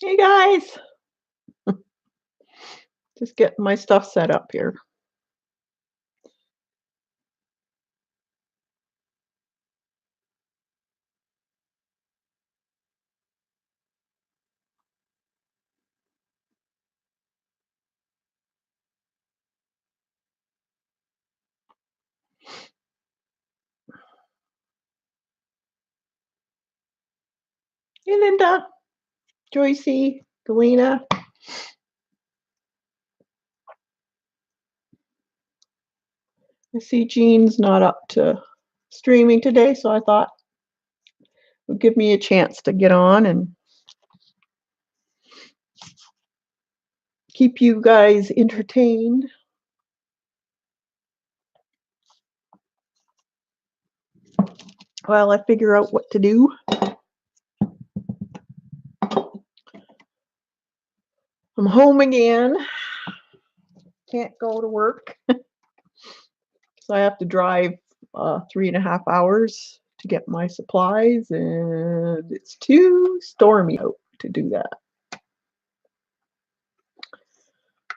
Hey guys, just getting my stuff set up here. Hey Linda, Joycey, Galena. I see Jean's not up to streaming today, so I thought it would give me a chance to get on and keep you guys entertained while I figure out what to do. I'm home again. Can't go to work, so I have to drive 3.5 hours to get my supplies, and it's too stormy out to do that.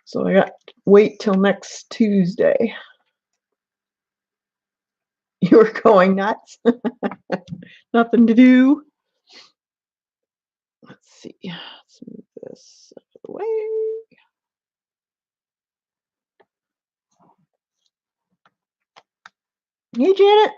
So I got to wait till next Tuesday. You were going nuts. Nothing to do. Let's see. Let's move this out of the way. Hey, Janet.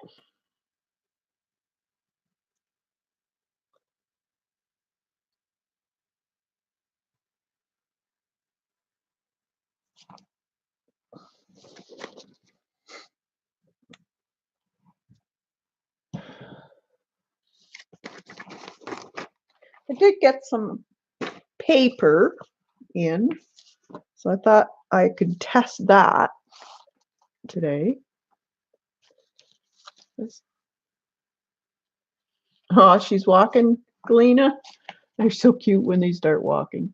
I did get some paper in, so I thought I could test that today. Oh, she's walking, Galena. They're so cute when they start walking.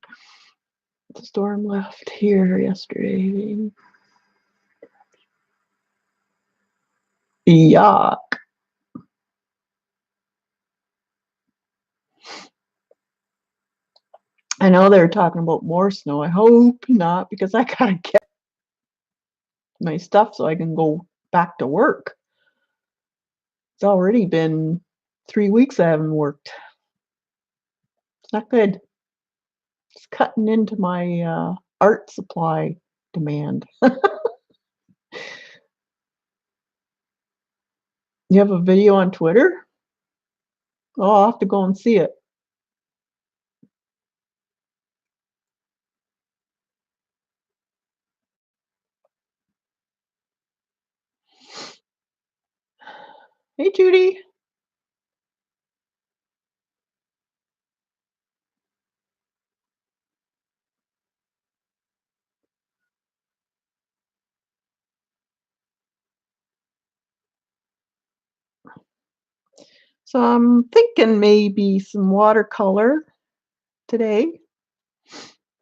The storm left here yesterday. Yuck. I know they're talking about more snow. I hope not, because I gotta get my stuff so I can go back to work. It's already been 3 weeks I haven't worked. It's not good. It's cutting into my art supply demand. You have a video on Twitter? Oh, I'll have to go and see it. Hey, Judy. So I'm thinking maybe some watercolor today.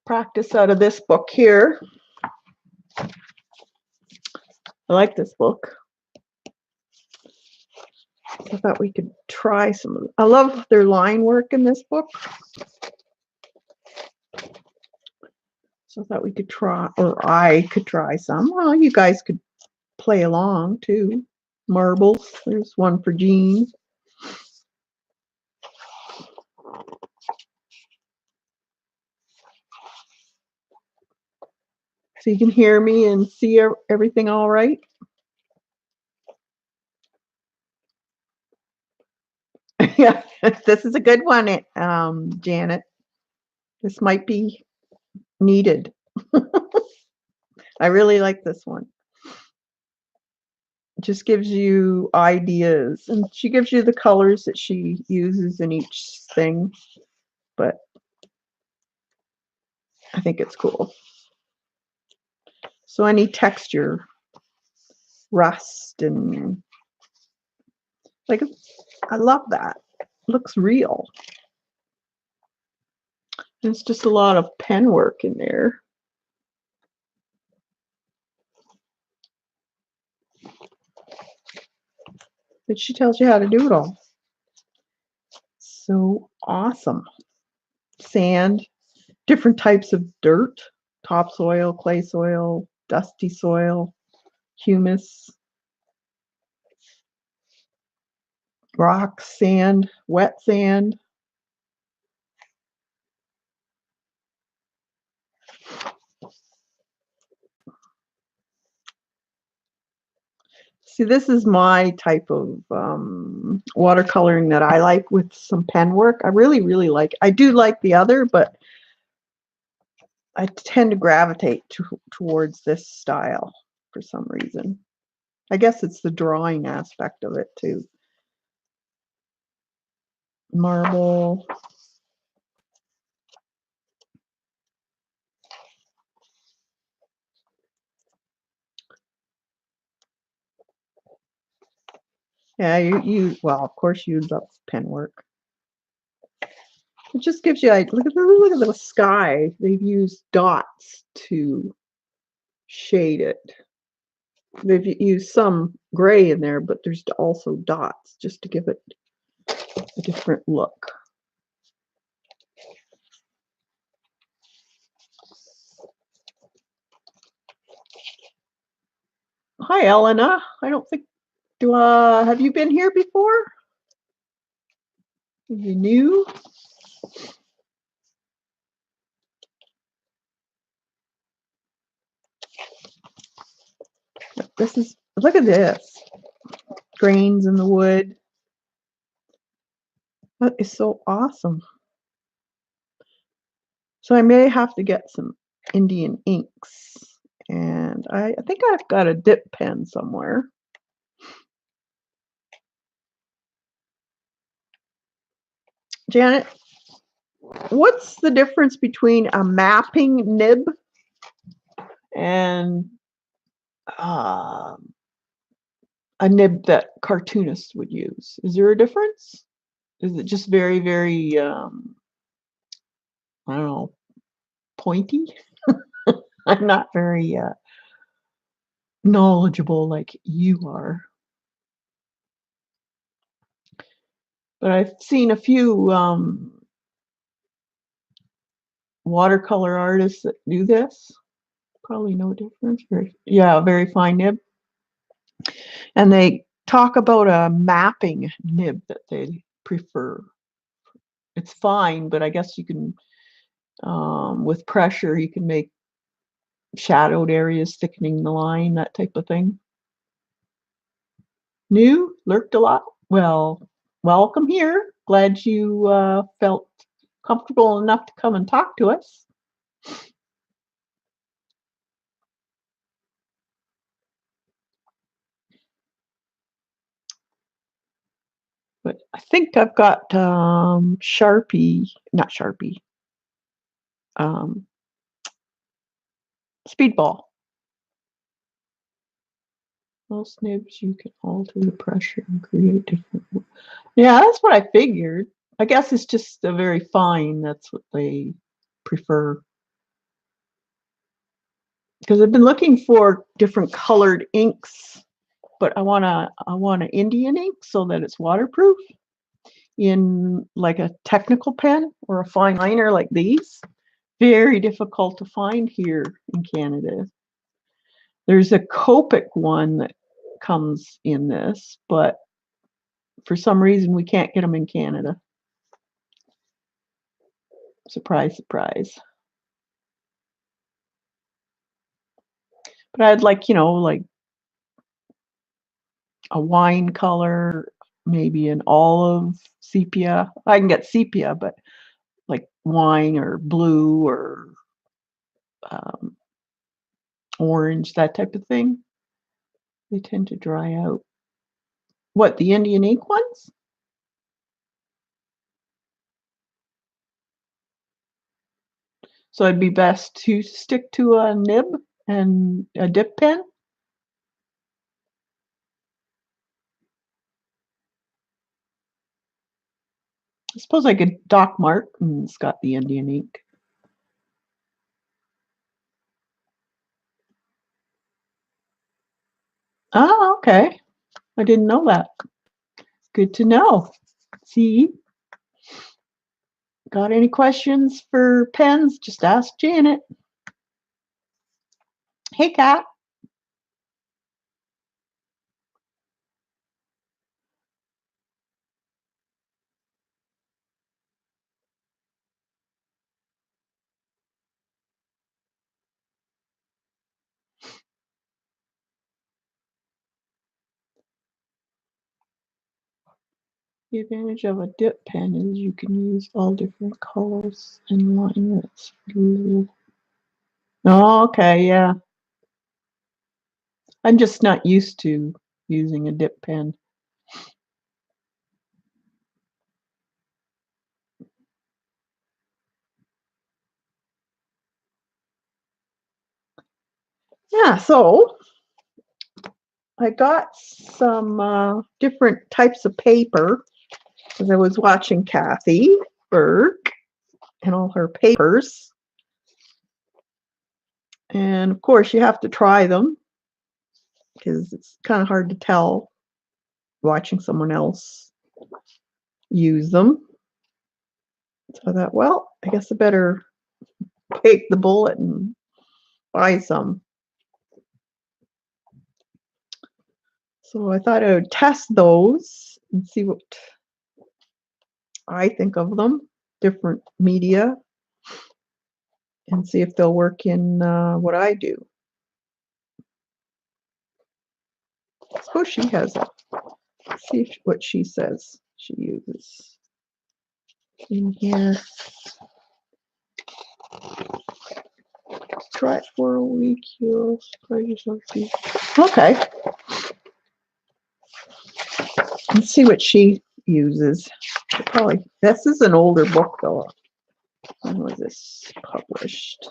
Practice out of this book here. I like this book. I thought we could try some. I love their line work in this book. So I thought we could try, or I could try some. Well, you guys could play along too. Marbles. There's one for Jean. So you can hear me and see everything all right. Yeah, this is a good one, Janet. This might be needed. I really like this one. It just gives you ideas, and she gives you the colors that she uses in each thing, but I think it's cool. So any texture, rust, and like, I love that. It looks real. It's just a lot of pen work in there. But she tells you how to do it all. So awesome. Sand, different types of dirt, topsoil, clay soil, dusty soil, humus, rock, sand, wet sand. See, this is my type of watercoloring that I like with some pen work. I really, really like it. I do like the other, but I tend to gravitate towards this style for some reason. I guess it's the drawing aspect of it too. Marble. Yeah, well, of course you love pen work. It just gives you look at the sky. They've used dots to shade it. They've used some gray in there, but there's also dots just to give it a different look. Hi, Elena. I don't think have you been here before? Are you new? Look at this. Grains in the wood. That is so awesome. So I may have to get some Indian inks. And I think I've got a dip pen somewhere. Janet, what's the difference between a mapping nib and a nib that cartoonists would use? Is there a difference? Is it just very, very, I don't know, pointy? I'm not very knowledgeable like you are. But I've seen a few watercolor artists that do this. Probably no difference. Very fine nib. And they talk about a mapping nib that they prefer. It's fine, but I guess you can, with pressure, you can make shadowed areas, thickening the line, that type of thing. New, lurked a lot. Well, welcome here. Glad you felt comfortable enough to come and talk to us. But I think I've got Sharpie, not Sharpie, Speedball. Most nibs you can alter the pressure and create different. Yeah, that's what I figured. I guess it's just a very fine. That's what they prefer. Because I've been looking for different colored inks, but I want an Indian ink so that it's waterproof in like a technical pen or a fine liner like these. Very difficult to find here in Canada. There's a Copic one that comes in this, but for some reason we can't get them in Canada. Surprise, surprise. But I'd like, like a wine color, maybe an olive, sepia. I can get sepia, but like wine or blue or orange, that type of thing. They tend to dry out. What, the Indian ink ones? So it'd be best to stick to a nib and a dip pen? I suppose I could Doc Martens got the Indian ink. Oh, okay. I didn't know that. Good to know. See? Got any questions for pens? Just ask Janet. Hey, Kat. The advantage of a dip pen is you can use all different colors and liners. Oh, okay, yeah. I'm just not used to using a dip pen. Yeah, so I got some different types of paper because I was watching Kathy Burke and all her papers. And of course, you have to try them because it's kind of hard to tell watching someone else use them. So I thought, well, I guess I better take the bullet and buy some. So I thought I would test those and see what I think of them, different media, and see if they'll work in what I do. Suppose she has a, see what she says she uses in here. Try it for a week, you'll surprise yourself. Okay. Let's see what she uses. Probably, this is an older book though. When was this published?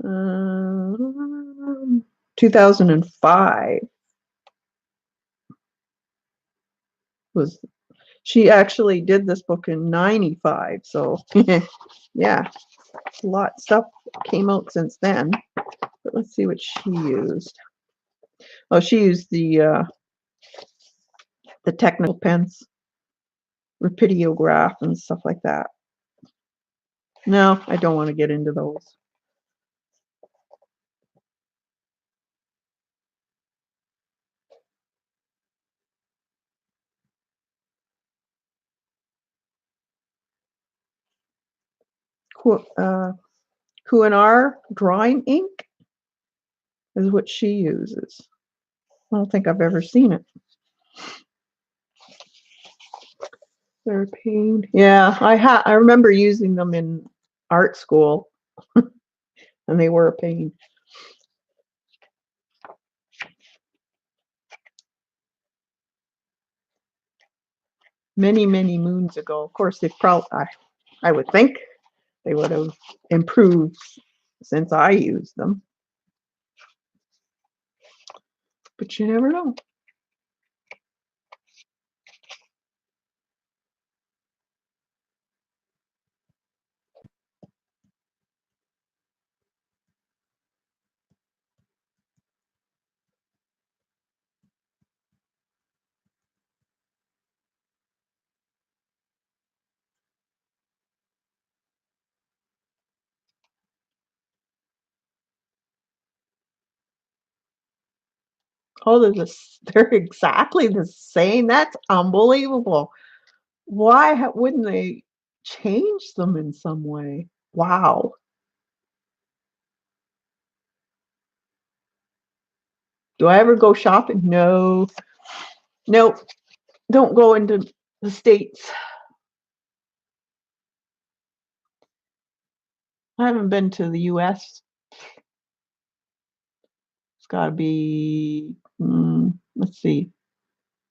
Um, 2005 was, she actually did this book in 95, so yeah, a lot of stuff came out since then. But let's see what she used. Oh, she used the technical pens, rapidograph and stuff like that. No, I don't want to get into those. Kuinar drawing ink is what she uses. I don't think I've ever seen it. They're a pain. Yeah, I remember using them in art school, and they were a pain. Many, many moons ago. Of course, they probably, I would think they would have improved since I used them. But you never know. Oh, they're exactly the same. That's unbelievable. Why wouldn't they change them in some way? Wow. Do I ever go shopping? No. Nope. Don't go into the States. I haven't been to the US. It's got to be, let's see,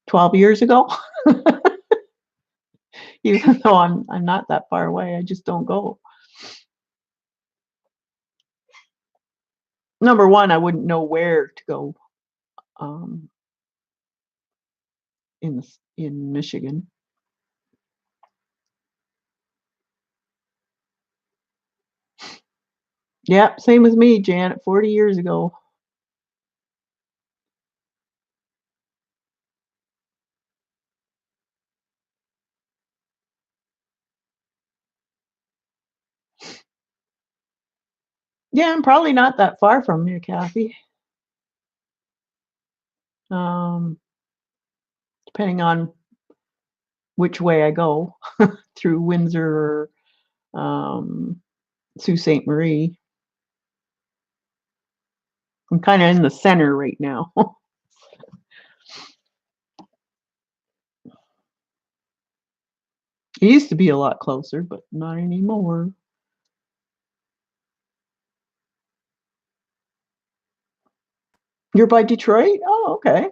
12 years ago. Even though I'm not that far away, I just don't go. Number one, I wouldn't know where to go in Michigan. Yep, same with me, Janet, 40 years ago. Yeah, I'm probably not that far from you, Kathy. Um, Depending on which way I go, through Windsor or Sault Ste. Marie. I'm kind of in the center right now. It used to be a lot closer, but not anymore. You're by Detroit? Oh, okay.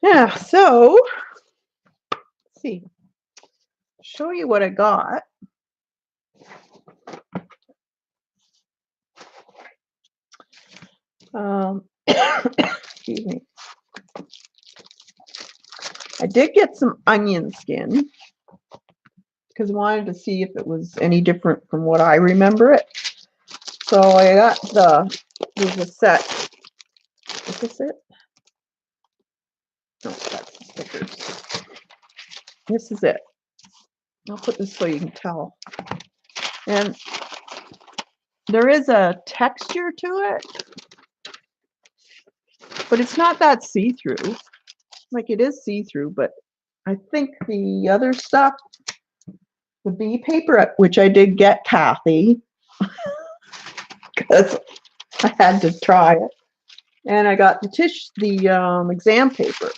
Yeah, so let's see. Show you what I got. Excuse me. I did get some onion skin because I wanted to see if it was any different from what I remember it. So I got there's a set. Is this it? No, that's the stickers. This is it. I'll put this so you can tell. And there is a texture to it, but it's not that see-through. Like it is see-through, but I think the other stuff, the bee paper, which I did get Kathy, because I had to try it. And I got the exam paper.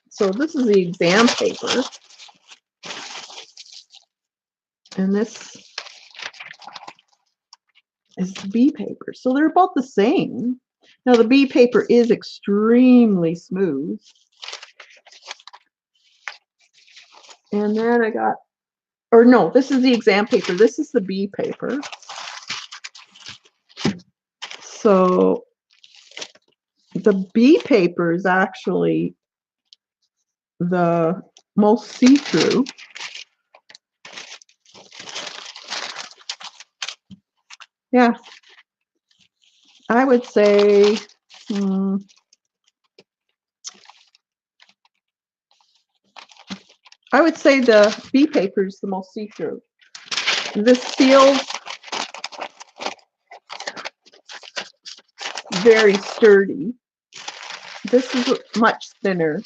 So this is the exam paper. And this is the bee paper. So they're about the same. Now the bee paper is extremely smooth. And then I got, or no, this is the exam paper. This is the bee paper. So the bee paper is actually the most see-through. Yeah, I would say the bee paper is the most see-through. This feels very sturdy. This is much thinner.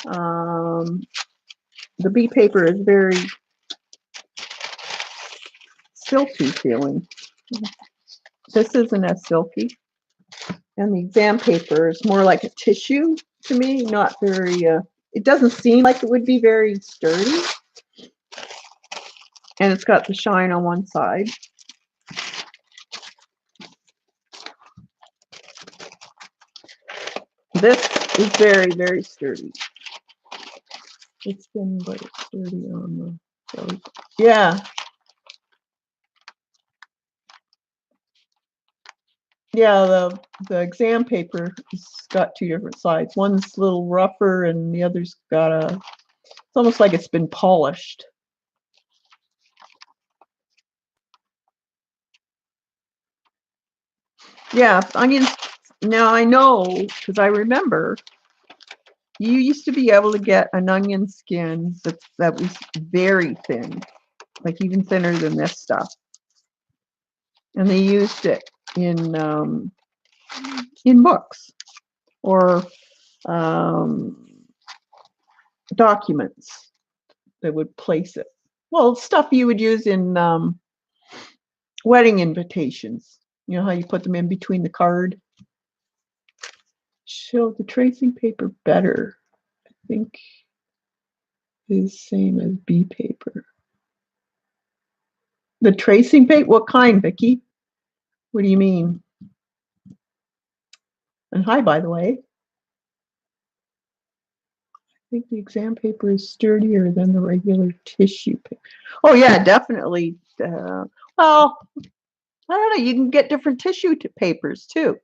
The bee paper is very silky feeling. This isn't as silky. And the exam paper is more like a tissue to me, not very, it doesn't seem like it would be very sturdy. And it's got the shine on one side. This is very, very sturdy. It's thin, but it's sturdy on the belly. Yeah. Yeah, the exam paper has got two different sides. One's a little rougher and the other's got it's almost like it's been polished. Yeah, onions. Now I know, because I remember, you used to be able to get an onion skin that was very thin, like even thinner than this stuff. And they used it in books or documents. They would place it. Well, stuff you would use in wedding invitations. You know how you put them in between the card? Show the tracing paper better, I think, is same as bee paper. The tracing paper? What kind, Vicki? What do you mean? And hi, by the way. think the exam paper is sturdier than the regular tissue paper. Oh yeah, definitely. Well, I don't know. You can get different tissue papers too.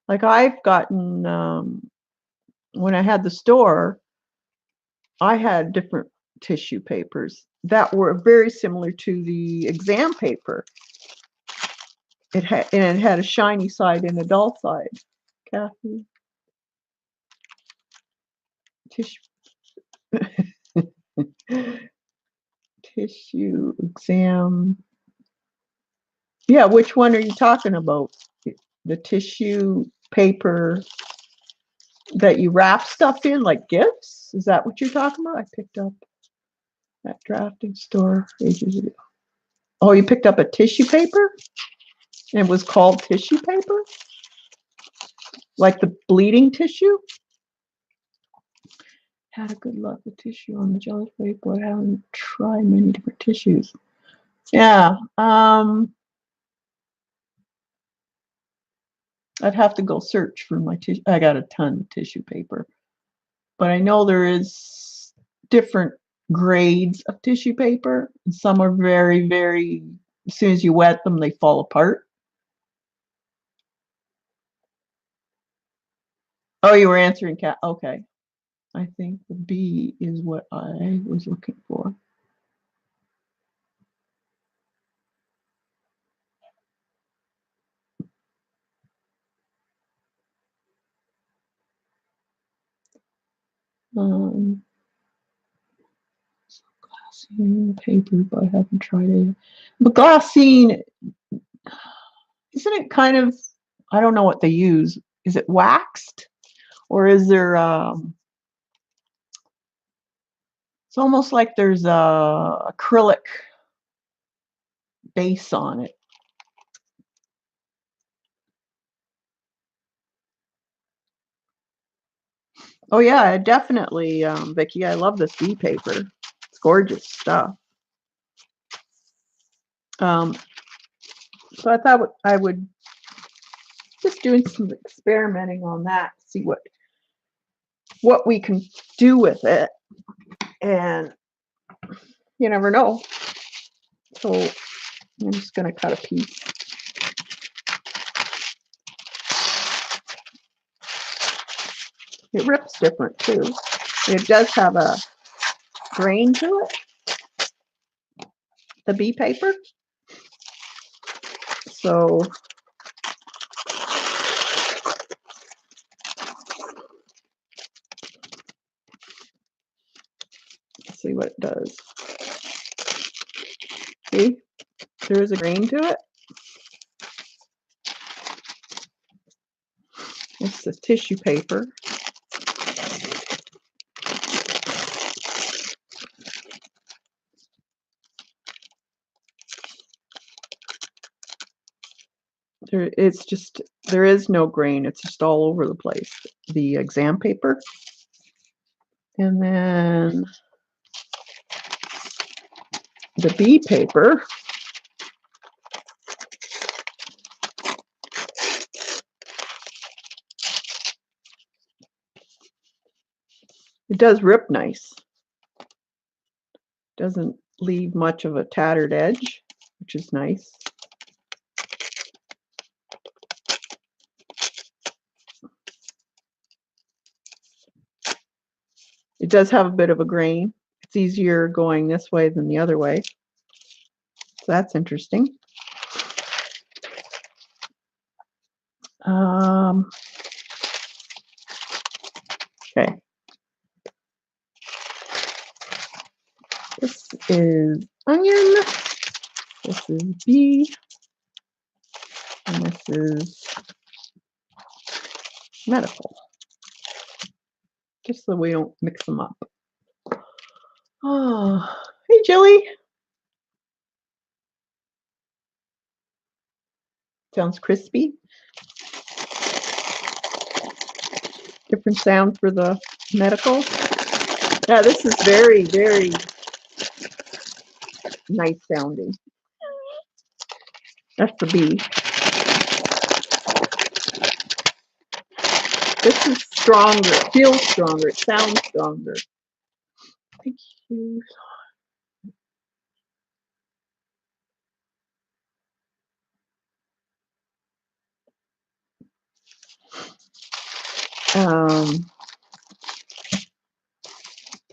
Like I've gotten when I had the store, I had different tissue papers that were very similar to the exam paper. It had a shiny side and a dull side. Kathy, tissue tissue exam. Yeah, which one are you talking about? The tissue paper that you wrap stuff in, like gifts? Is that what you're talking about? I picked up at drafting store ages ago. Oh, you picked up a tissue paper? And it was called tissue paper? Like the bleeding tissue? Had a good luck with tissue on the jelly paper. I haven't tried many different tissues. Yeah. I'd have to go search for my tissue. I got a ton of tissue paper. But I know there is different grades of tissue paper. Some are very, very, as soon as you wet them, they fall apart. Oh, you were answering Cat. Okay. I think the B is what I was looking for. Glassine paper, but I haven't tried it. But glassine, isn't it kind of, I don't know what they use. Is it waxed? Or is there, it's almost like there's a acrylic base on it. Oh yeah, definitely, Vicki. I love this B paper. It's gorgeous stuff. So I thought I would just doing some experimenting on that, see what we can do with it, and you never know. So I'm just going to cut a piece. It rips different too. It does have a grain to it, the B paper. So let's see what it does. See, there is a grain to it. It's the tissue paper. There is no grain. It's just all over the place. The exam paper. And then the B paper. It does rip nice. Doesn't leave much of a tattered edge, which is nice. It does have a bit of a grain. It's easier going this way than the other way. So that's interesting. Okay. This is onion. This is B. And this is medical. Just so we don't mix them up. Oh, hey, Jilly. Sounds crispy. Different sound for the medical. Yeah, this is very, very nice sounding. That's the B. This is stronger. It feels stronger. It sounds stronger.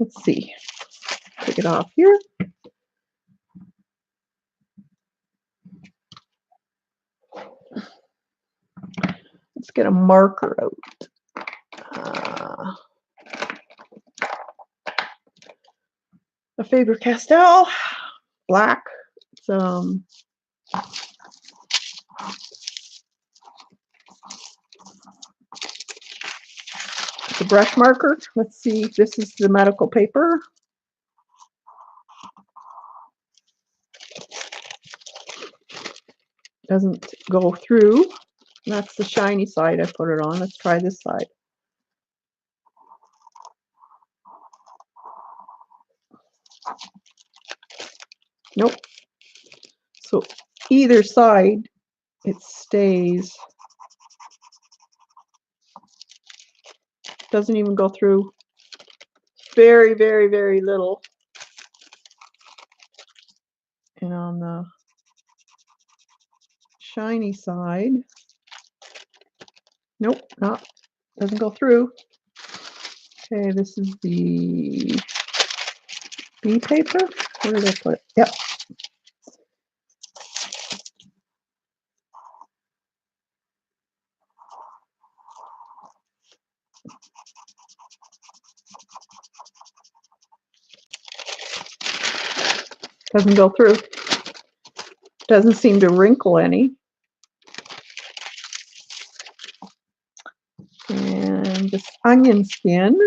Let's see. Take it off here. Let's get a marker out. A Faber-Castell, black. It's a brush marker. Let's see, this is the medical paper. Doesn't go through. That's the shiny side I put it on. Let's try this side. Nope. So either side, it stays. Doesn't even go through. Very, very, very little. And on the shiny side, nope, doesn't go through. Okay, this is the B paper. Where did I put it? Yep. Doesn't go through. Doesn't seem to wrinkle any. And this onion skin.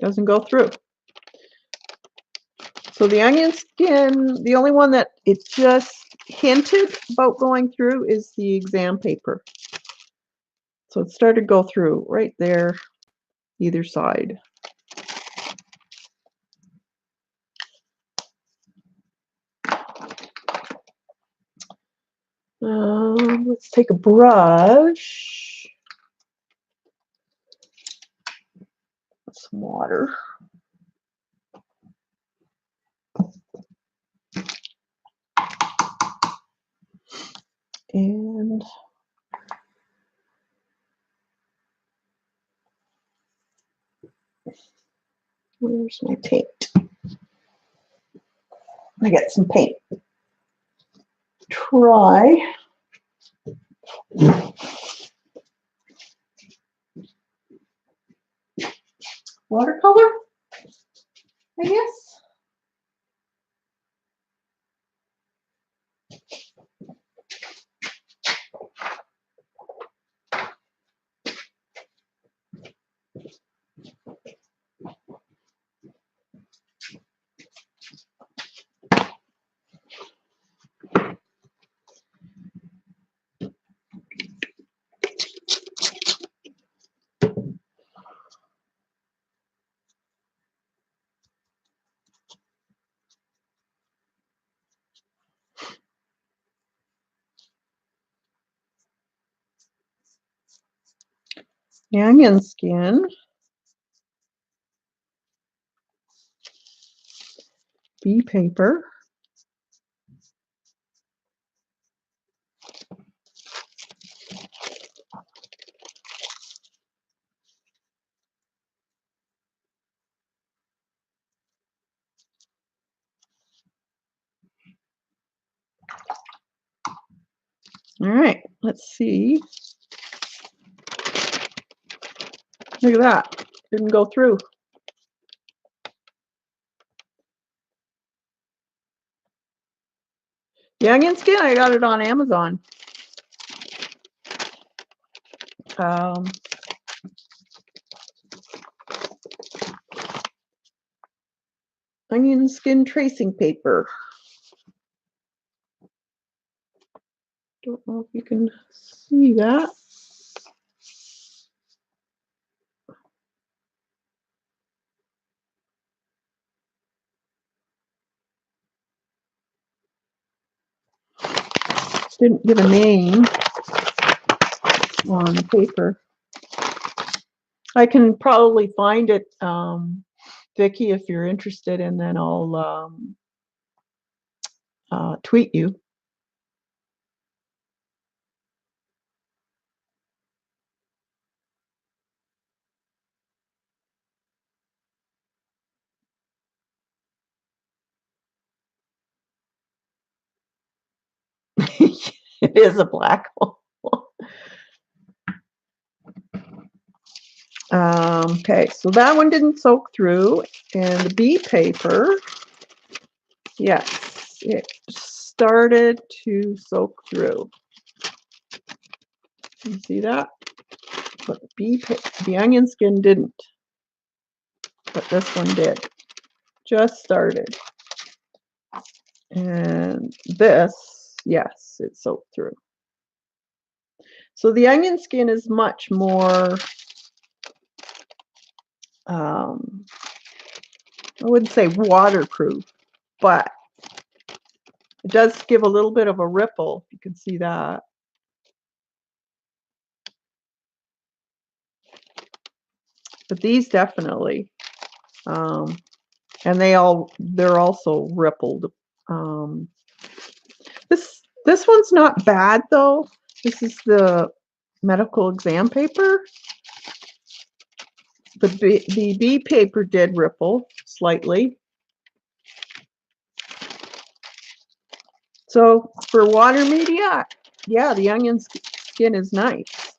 Doesn't go through. So the onion skin, the only one that it just hinted about going through is the exam paper. So it started to go through right there, either side. Let's take a brush. Some water. And where's my paint? I got some paint. Try. Watercolor, I guess. The onion skin. B paper. All right, let's see. Look at that. Didn't go through. The onion skin, I got it on Amazon. Onion skin tracing paper. Don't know if you can see that. Didn't give a name on the paper. I can probably find it, Vicki, if you're interested, and then I'll tweet you. It is a black hole. Okay, so that one didn't soak through, and the B paper, yes, it started to soak through. You see that? But the onion skin didn't, but this one did. Just started. And this, yes, it soaked through. So the onion skin is much more, I wouldn't say waterproof, but it does give a little bit of a ripple. You can see that. But these definitely, and they're also rippled. This one's not bad though. This is the medical exam paper. The B paper did ripple slightly. So for water media, yeah, the onion skin is nice.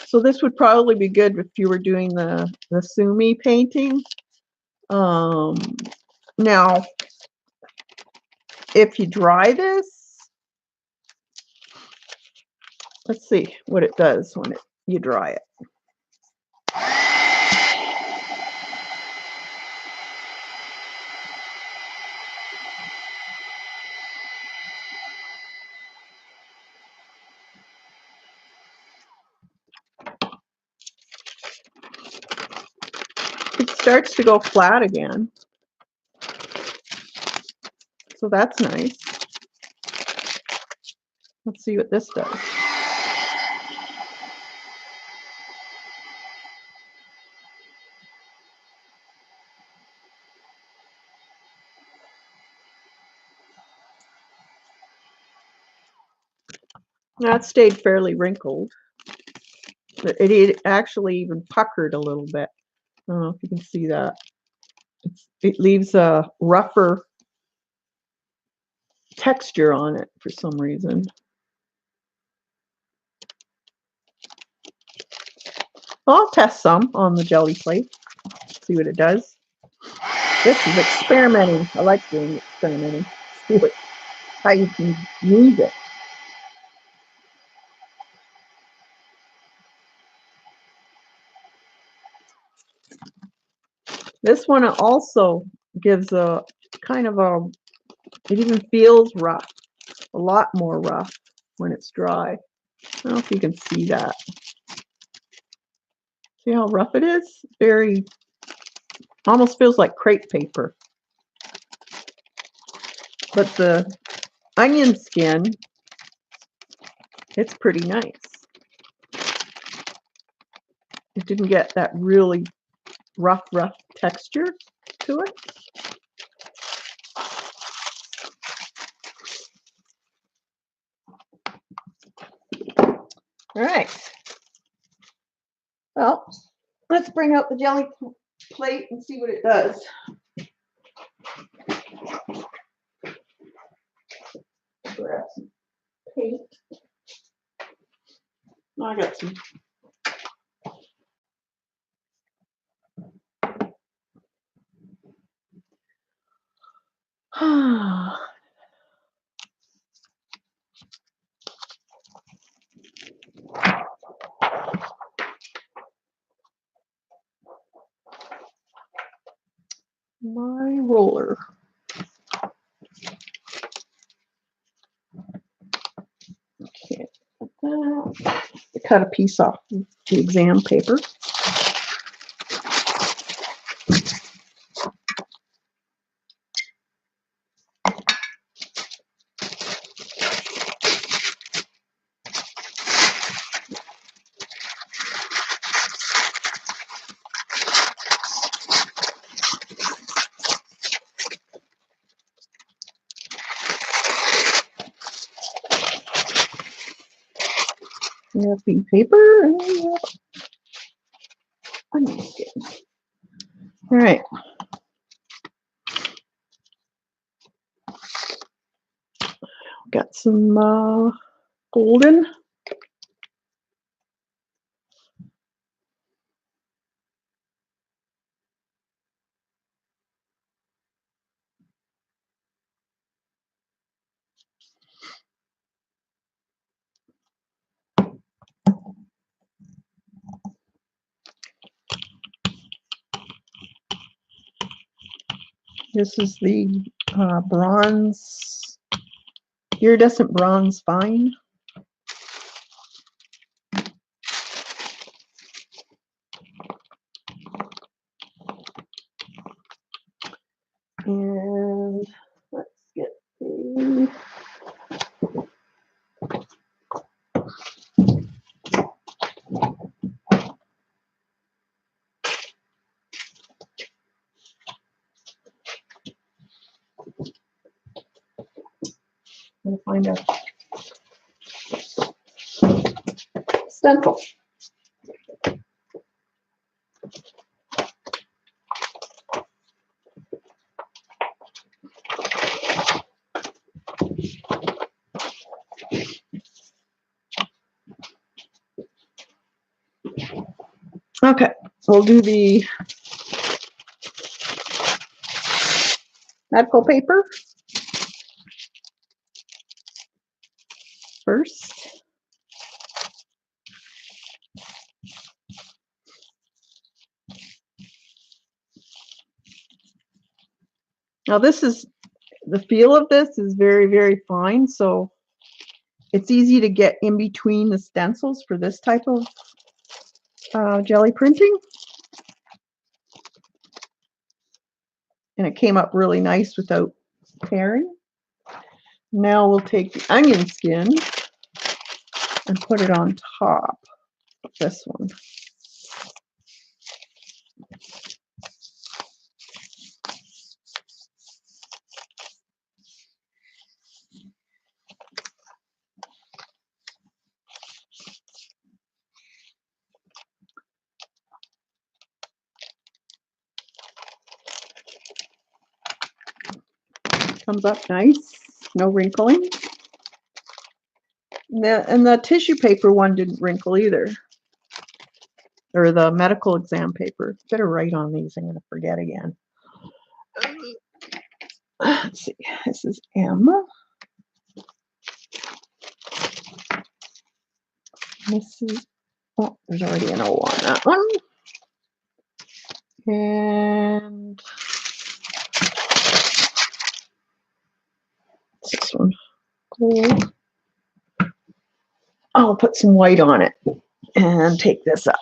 So this would probably be good if you were doing the Sumi painting. Now, if you dry this, let's see what it does when you dry it. It starts to go flat again. So that's nice. Let's see what this does. That stayed fairly wrinkled. It actually even puckered a little bit. I don't know if you can see that. It leaves a rougher texture on it for some reason. I'll test some on the jelly plate, see what it does. This is experimenting. I like doing experimenting. See how you can use it. This one also gives a kind of a, it even feels rough, a lot more rough when it's dry. I don't know if you can see that. See how rough it is? Very, almost feels like crepe paper. But the onion skin, it's pretty nice. It didn't get that really rough texture to it. All right. Well, let's bring out the jelly plate and see what it does. Grab some paint. I got some. My roller. Okay, cut a piece off the exam paper. Wrapping paper. And onion skin. All right. Got some golden. This is the bronze, iridescent bronze fine. And let's get the I'm gonna find a stencil. Okay, we'll do the medical paper first. Now this is, the feel of this is very, very fine, so it's easy to get in between the stencils for this type of jelly printing. And it came up really nice without tearing. Now we'll take the onion skin and put it on top of this one. Comes up nice, no wrinkling. And the tissue paper one didn't wrinkle either. Or the medical exam paper. Better write on these, I'm going to forget again. Let's see, this is M. This is, oh, there's already an O on that one. And this one, gold. I'll put some white on it and take this up.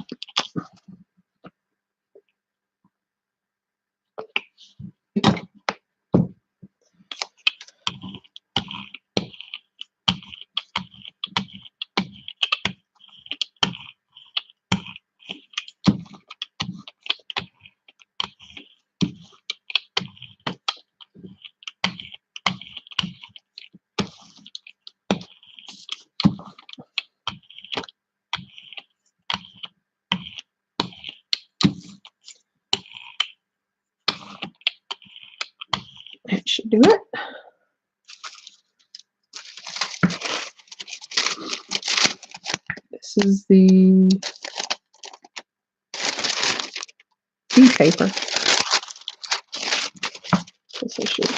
That should do it. This is the tea paper. This I should.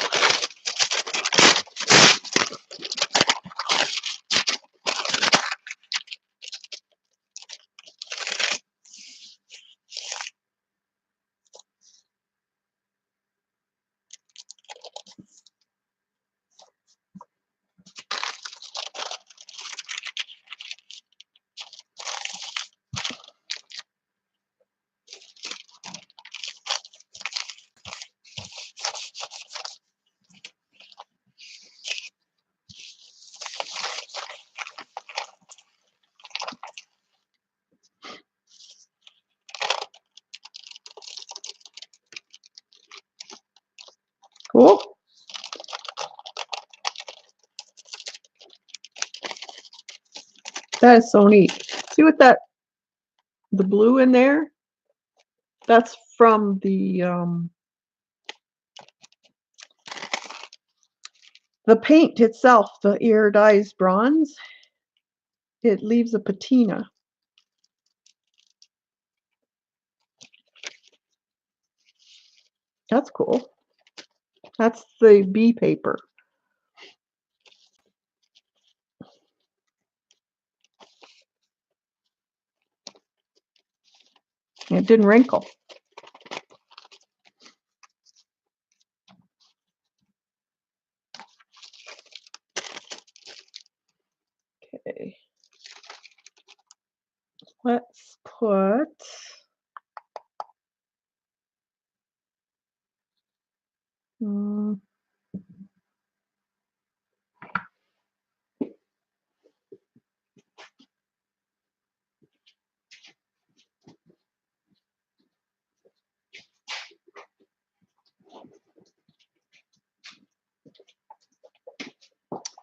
Cool. That is so neat. See what the blue in there? That's from the paint itself, the iridized bronze. It leaves a patina. That's cool. That's the B paper. It didn't wrinkle. Okay. Let's put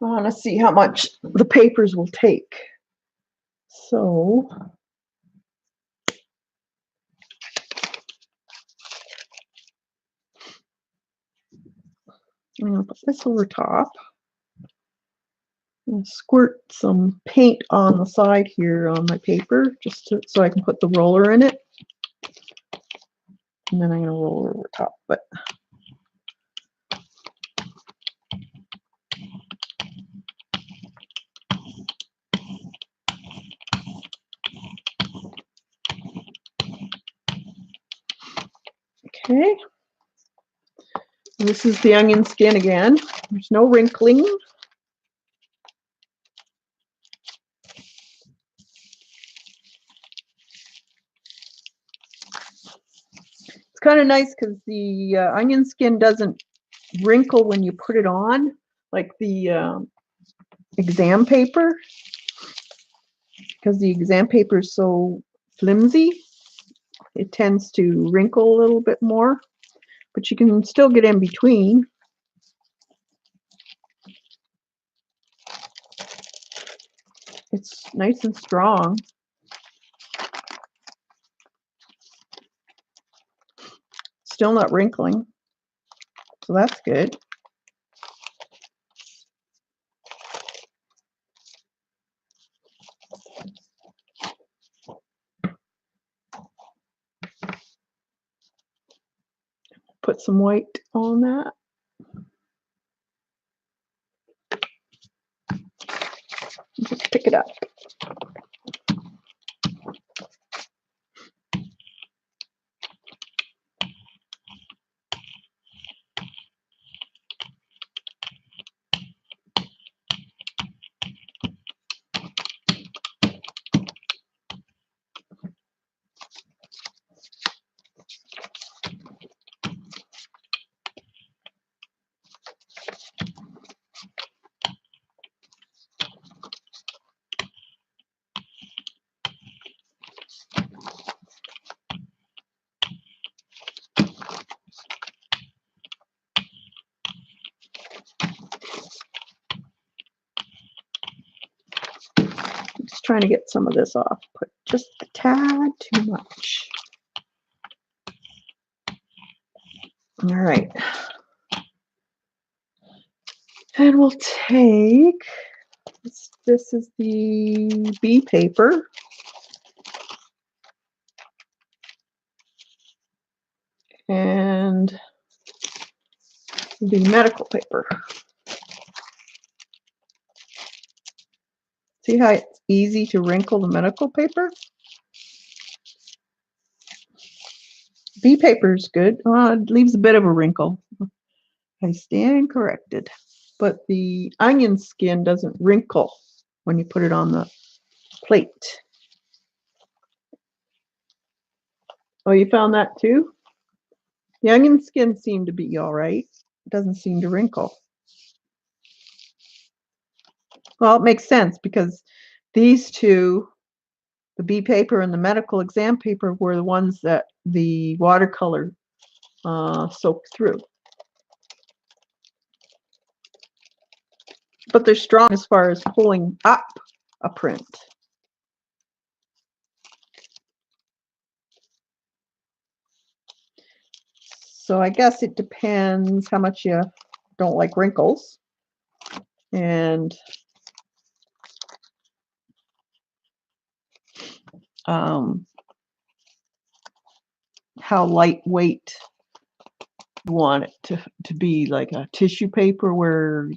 I want to see how much the papers will take. So I'm going to put this over top and squirt some paint on the side here on my paper, just so I can put the roller in it. And then I'm going to roll over top. But okay. And this is the onion skin again. There's no wrinkling. It's kind of nice because the onion skin doesn't wrinkle when you put it on, like the exam paper, because the exam paper is so flimsy. It tends to wrinkle a little bit more, but you can still get in between. It's nice and strong. Still not wrinkling, so that's good. Put some white on that. Just pick it up. Just trying to get some of this off. Put just a tad too much. All right. And we'll take, this is the B paper. And the medical paper. See how it's easy to wrinkle the medical paper? B paper is good. It leaves a bit of a wrinkle. I stand corrected. But the onion skin doesn't wrinkle when you put it on the plate. Oh, you found that too? The onion skin seemed to be all right. It doesn't seem to wrinkle. Well, it makes sense because these two, the B paper and the medical exam paper, were the ones that the watercolor soaked through. But they're strong as far as pulling up a print. So I guess it depends how much you don't like wrinkles and how lightweight you want it to be, like a tissue paper where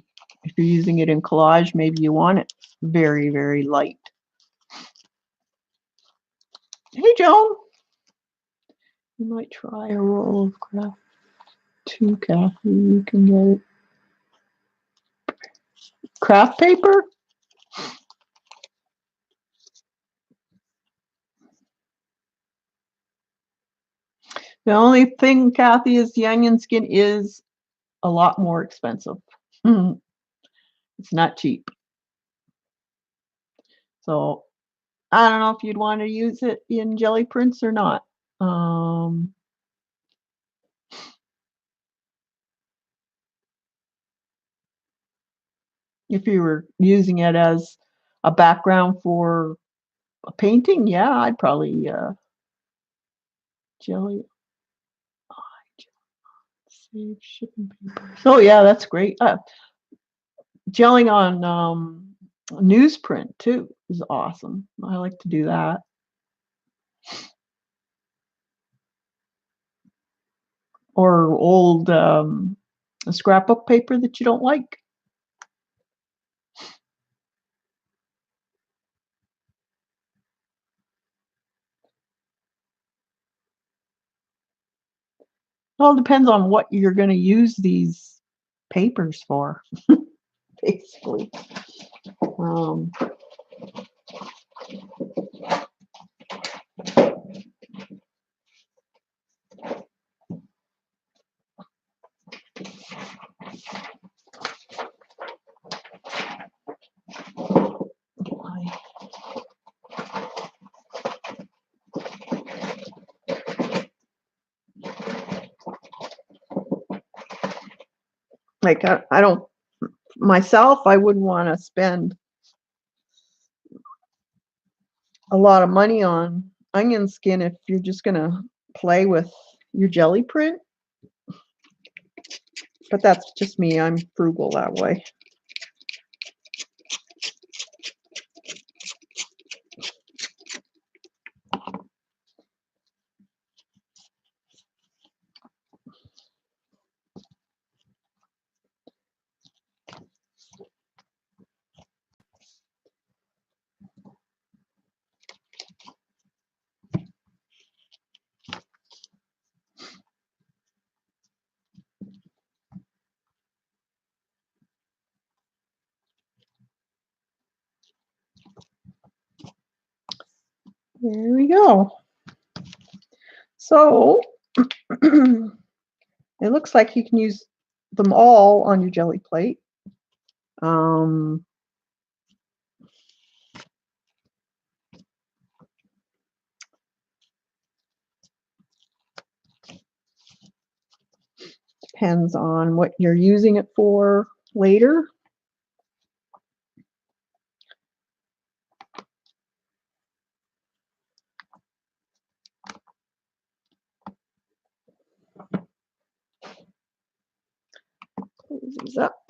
if you're using it in collage, maybe you want it very, very light. Hey, Joan. You might try a roll of craft too, Kathy. You can get it. Craft paper? The only thing, Kathy, is the onion skin is a lot more expensive. It's not cheap. So I don't know if you'd want to use it in jelly prints or not. If you were using it as a background for a painting, yeah, I'd probably jelly. Save shipping paper. Oh yeah, that's great. Gelling on newsprint too is awesome. I like to do that. Or old scrapbook paper that you don't like. It all depends on what you're going to use these papers for, basically. Like I don't myself, I wouldn't want to spend a lot of money on onion skin if you're just going to play with your jelly print. But that's just me. I'm frugal that way. There we go. So it looks like you can use them all on your jelly plate. Depends on what you're using it for later. Close these up.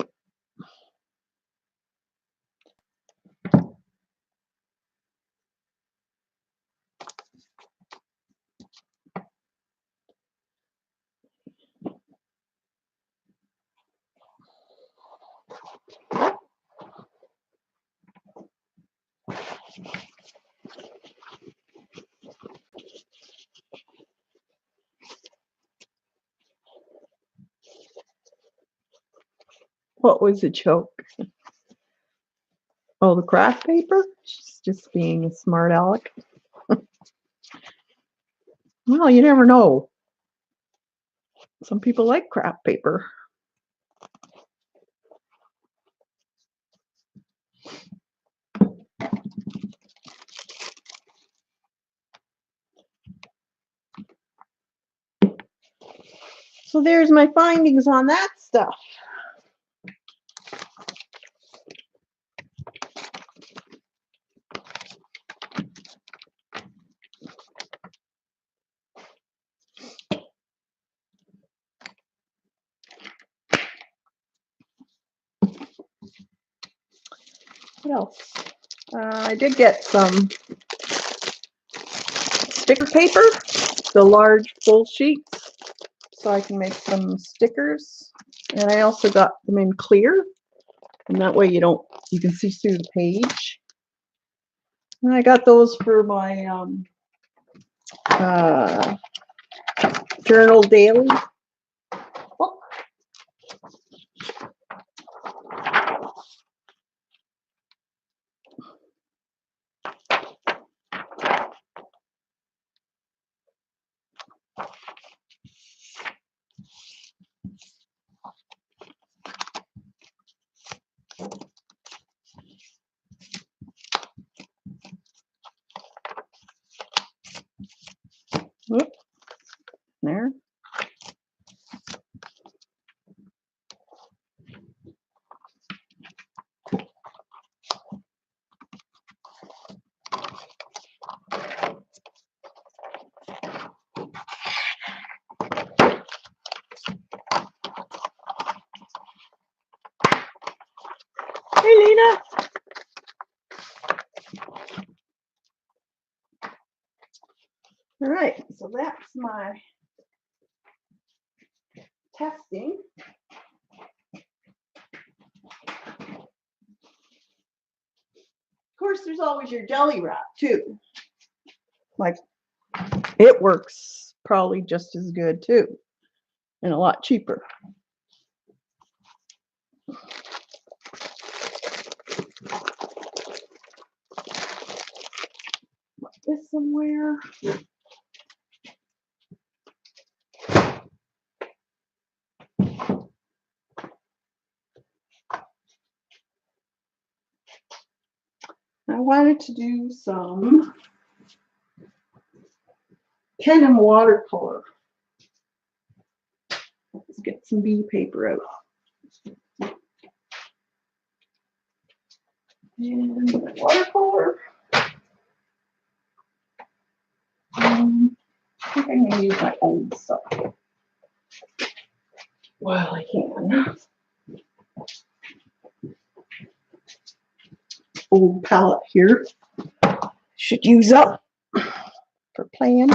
What was the joke? Oh, the craft paper? She's just being a smart aleck. Well, you never know. Some people like craft paper. So there's my findings on that stuff. What else? I did get some sticker paper, the large full sheets, so I can make some stickers. And I also got them in clear, and that way you can see through the page. And I got those for my Journal Daily book. Whoop, there. Hey, Lena. All right, so that's my testing. Of course, there's always your jelly wrap too. Like, it works probably just as good too, and a lot cheaper. Put this somewhere. I wanted to do some pen and watercolor. Let's get some bee paper out. And watercolor. I think I'm going to use my old stuff. Well, I can. Old palette here. Should use up for playing.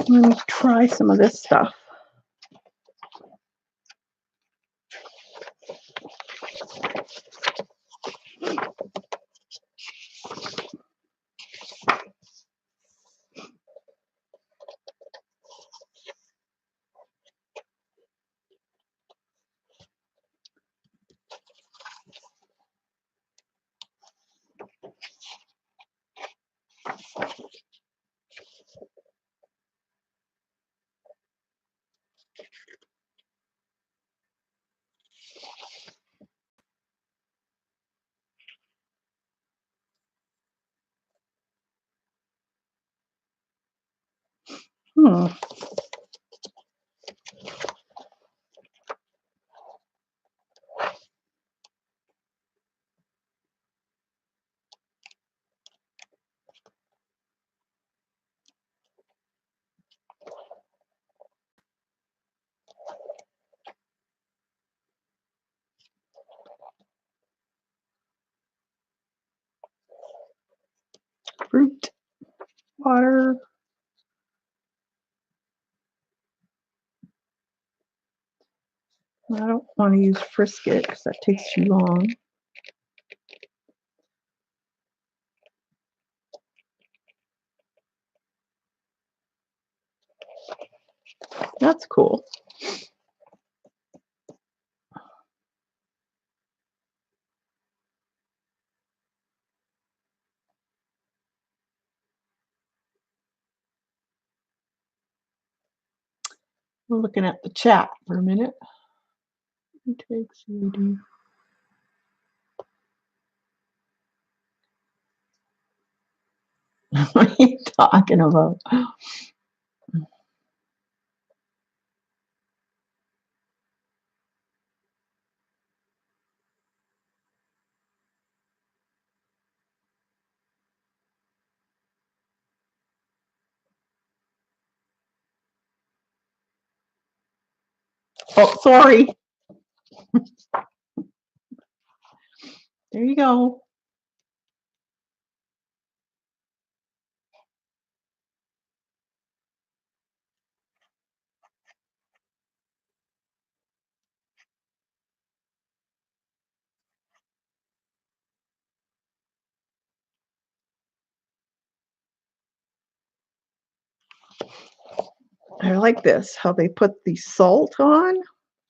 Let me try some of this stuff. Fruit, water. I don't want to use Frisket because that takes too long. That's cool. We're looking at the chat for a minute. It takes you to... What are you talking about? Oh, sorry. There you go. I like this, how they put the salt on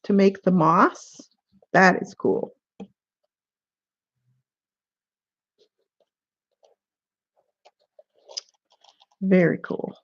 to make the moss. That is cool. Very cool.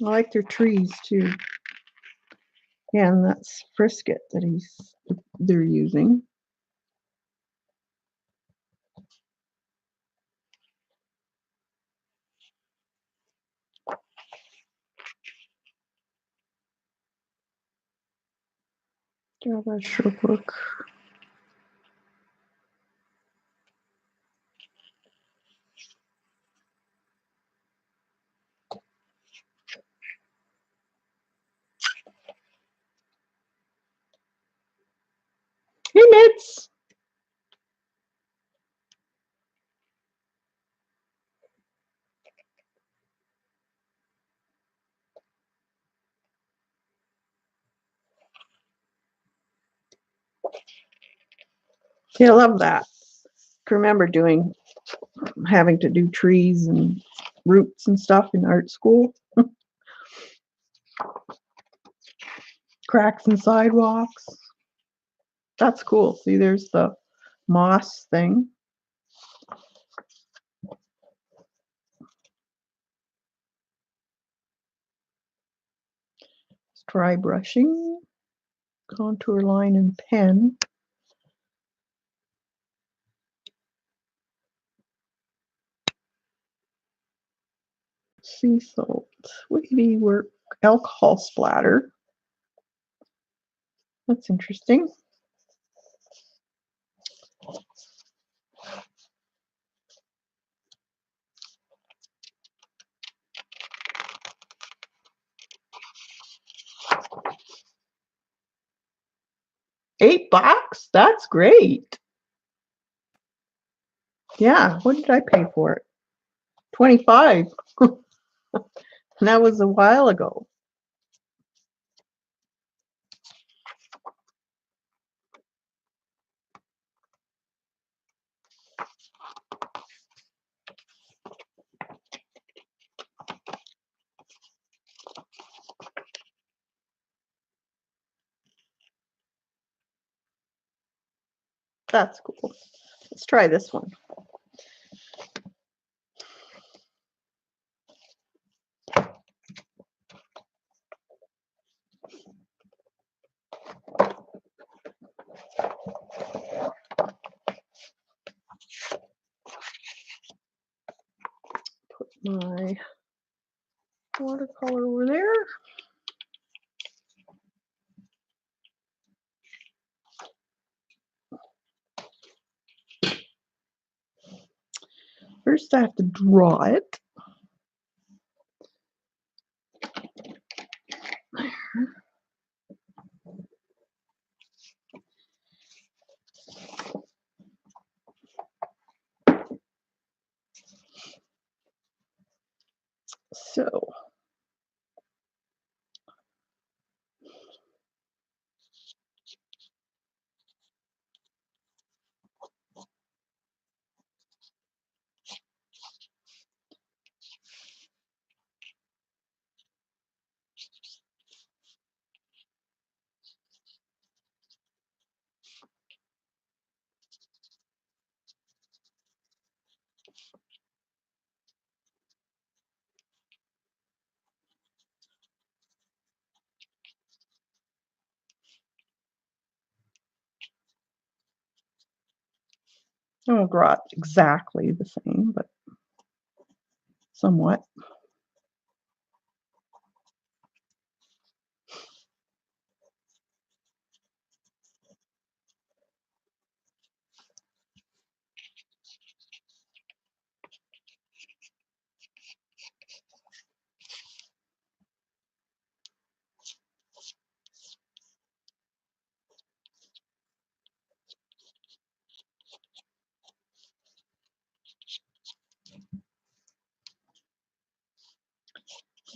I like their trees too. Yeah, and that's frisket that they're using. Java Sherbrooke. Hey, Mitz. Yeah, I love that. I remember having to do trees and roots and stuff in art school. Cracks in sidewalks. That's cool. See, there's the moss thing. Let's try brushing. Contour line and pen. Sea salt. Wavy work. Alcohol splatter. That's interesting. $8? That's great. Yeah, what did I pay for it? 25. And that was a while ago. That's cool. Let's try this one. Put my watercolor over there. First, I have to draw it. So, Oh, not exactly the same, but somewhat.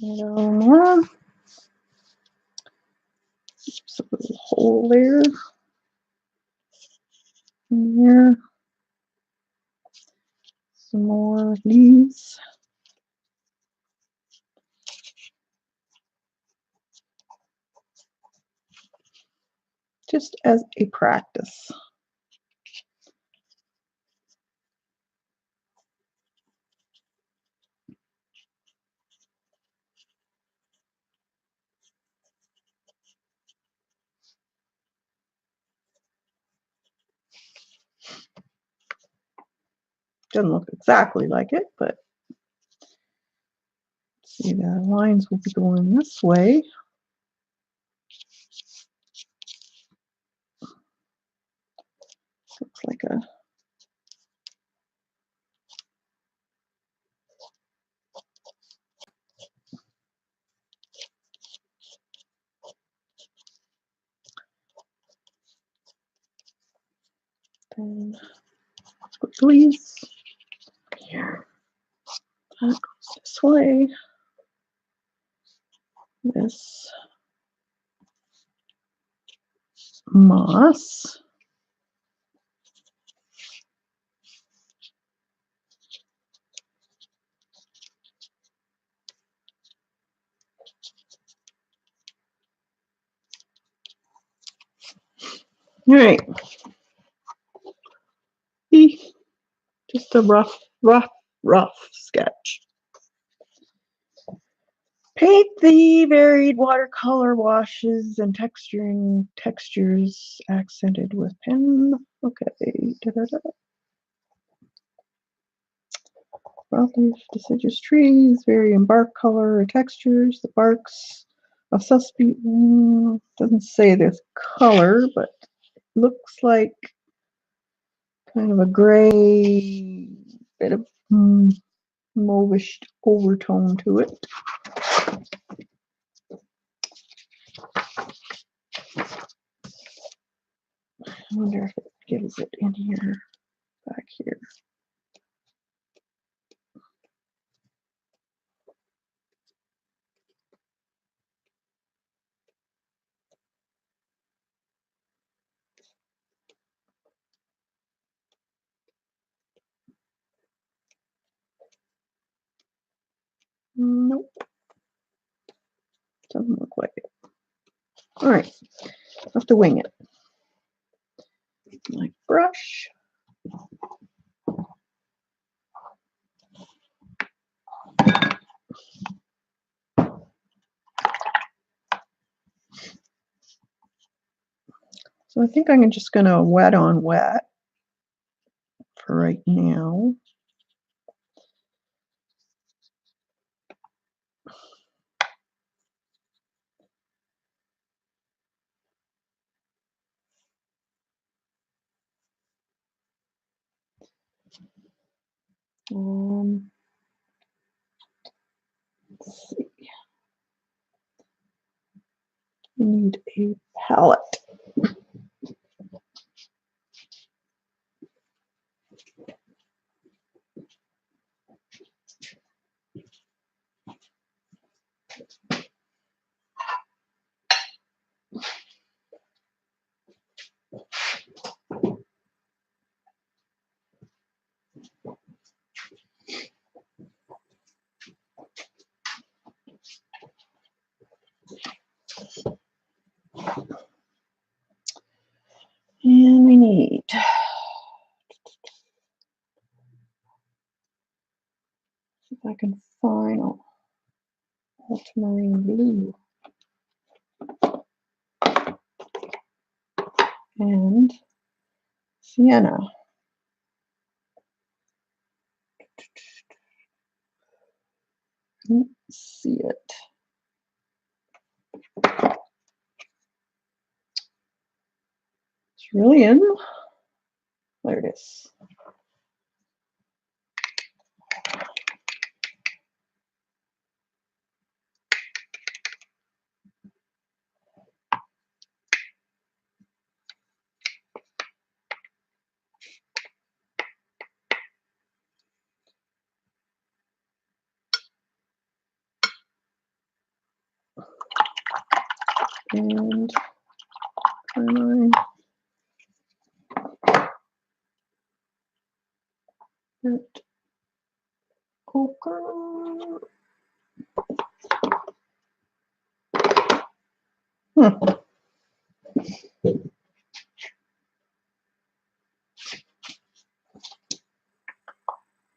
A little more. Just a little hole there. Here. Some more leaves. Just as a practice. Doesn't look exactly like it, but see, the lines will be going this way. Looks like a squigglies. Here. That goes this way. This moss. All right. Just a rough sketch. Paint the varied watercolor washes and textures accented with pen. Okay. Broadleaf deciduous trees, varying bark color or textures. The barks of doesn't say this color, but looks like kind of a gray, bit of mauvish overtone to it. I wonder if it gives it in here, back here. Nope. Doesn't look like it. All right. Have to wing it. Like brush. So I think I'm just going to wet on wet for right now. Let's see. We need a palette. And we need if I can find ultramarine blue and sienna. see it. It's really in. There it is. And turn on it. Poker.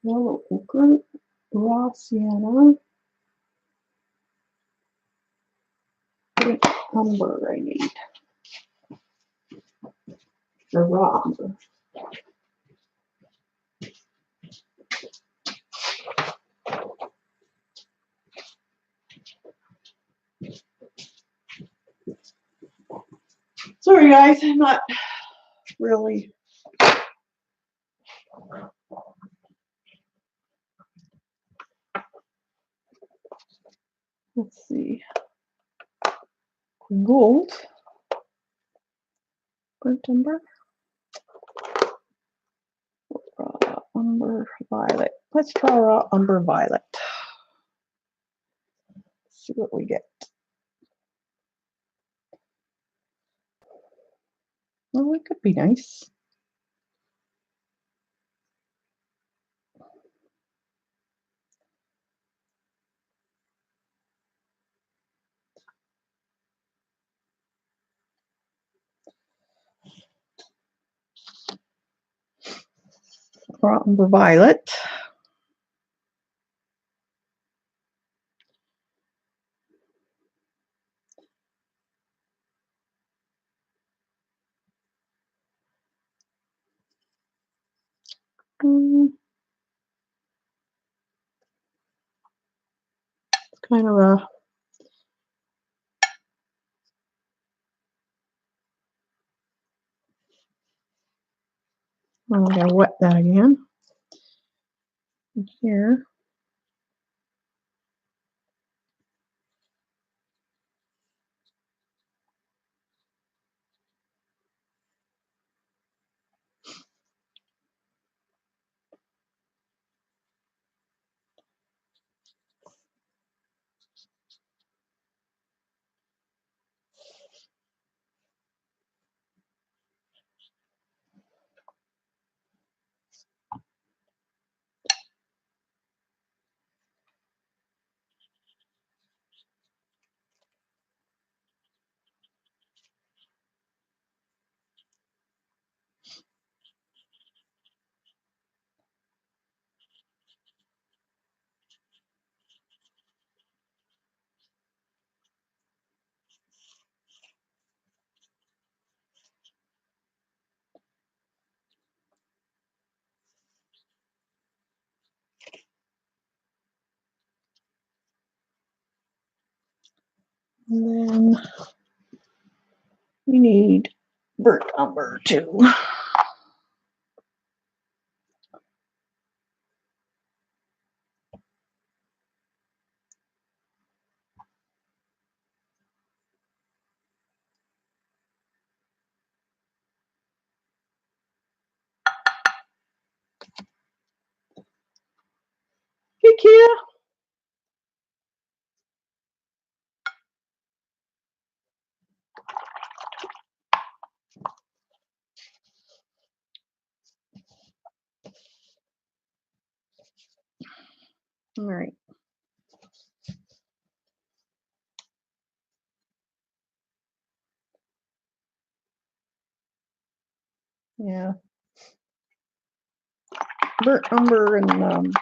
Yellow ochre, raw sienna, pink umber I need. Or raw umber. Sorry guys, I'm not really let's see. Gold. Burnt umber. Raw umber violet. Let's try raw umber violet. See what we get. Oh, it could be nice. Raw umber violet. It's kind of a I'm gonna wet that again. And here. And then we need burnt umber too. Hey, Kia. All right. Yeah. Burnt umber and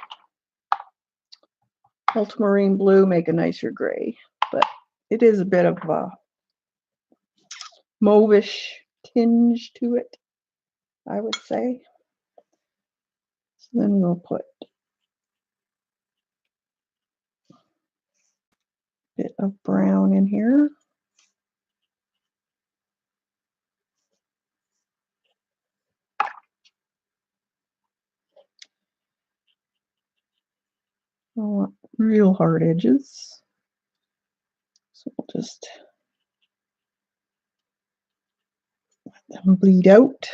ultramarine blue make a nicer gray, but it is a bit of a mauvish tinge to it, I would say. So then we'll put bit of brown in here. I want real hard edges. So we'll just let them bleed out.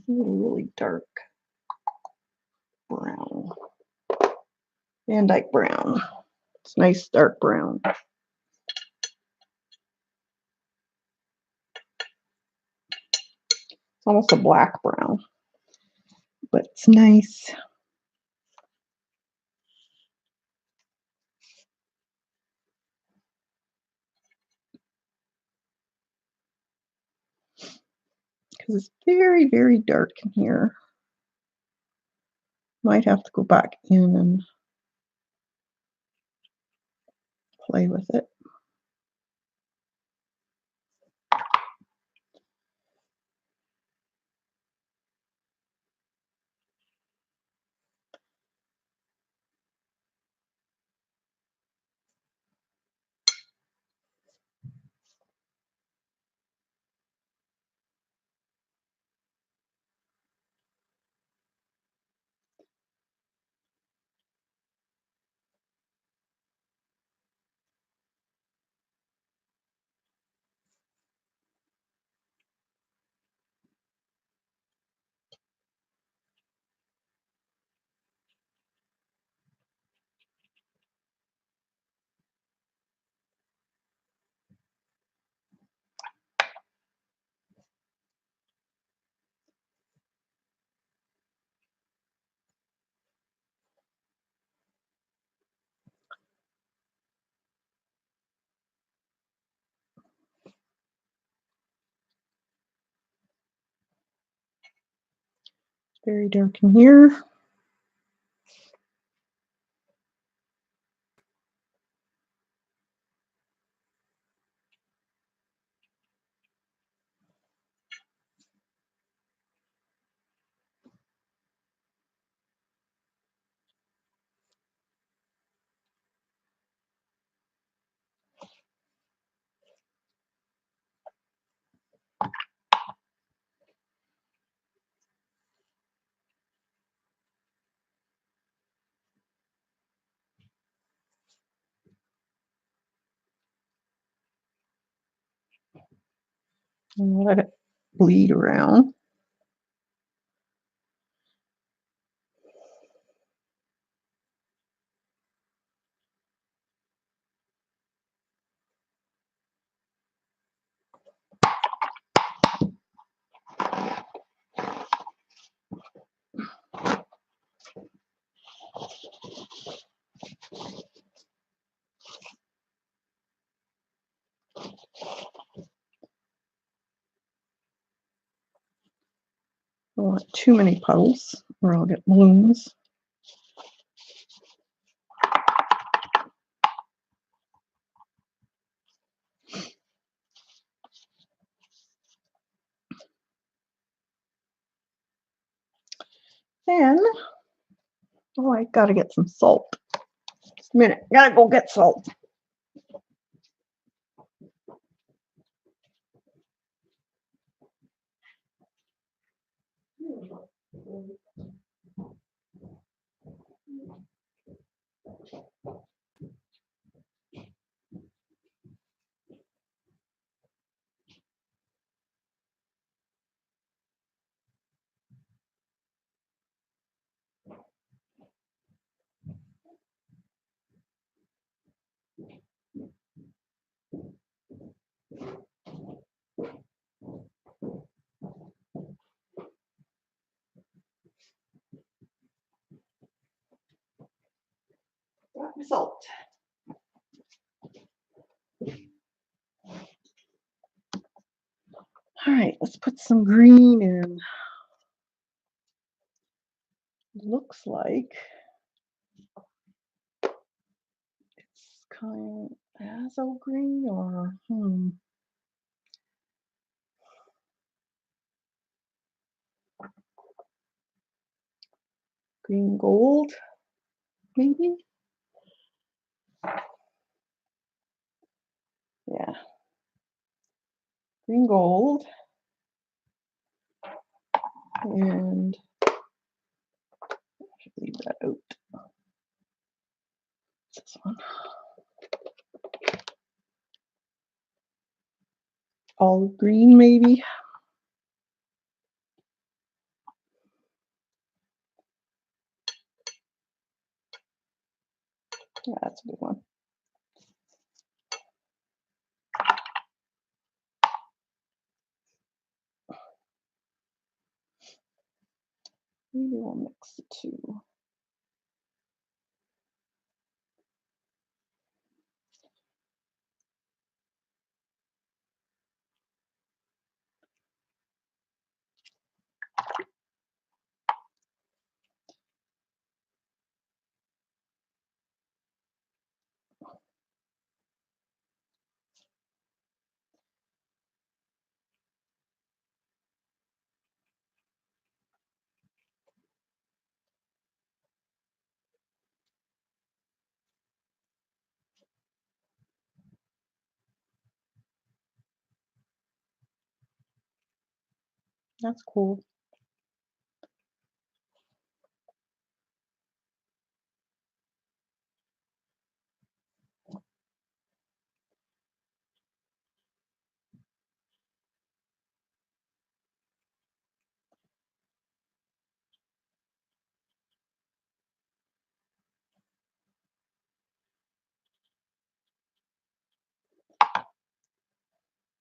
Really dark brown. Van Dyke brown. It's nice dark brown. It's almost a black brown, but it's nice. Because it's very, very dark in here. Might have to go back in and play with it. Very dark in here. And let it bleed around. I don't want too many puddles or I'll get blooms. Then, oh, I gotta get some salt. Just a minute, gotta go get salt. Got my salt. All right, let's put some green in. Looks like it's kind of azo green or green gold, maybe. Yeah. Green gold. And I should leave that out. This one. Olive green, maybe. Yeah, that's a good one. Maybe we'll mix the two. That's cool.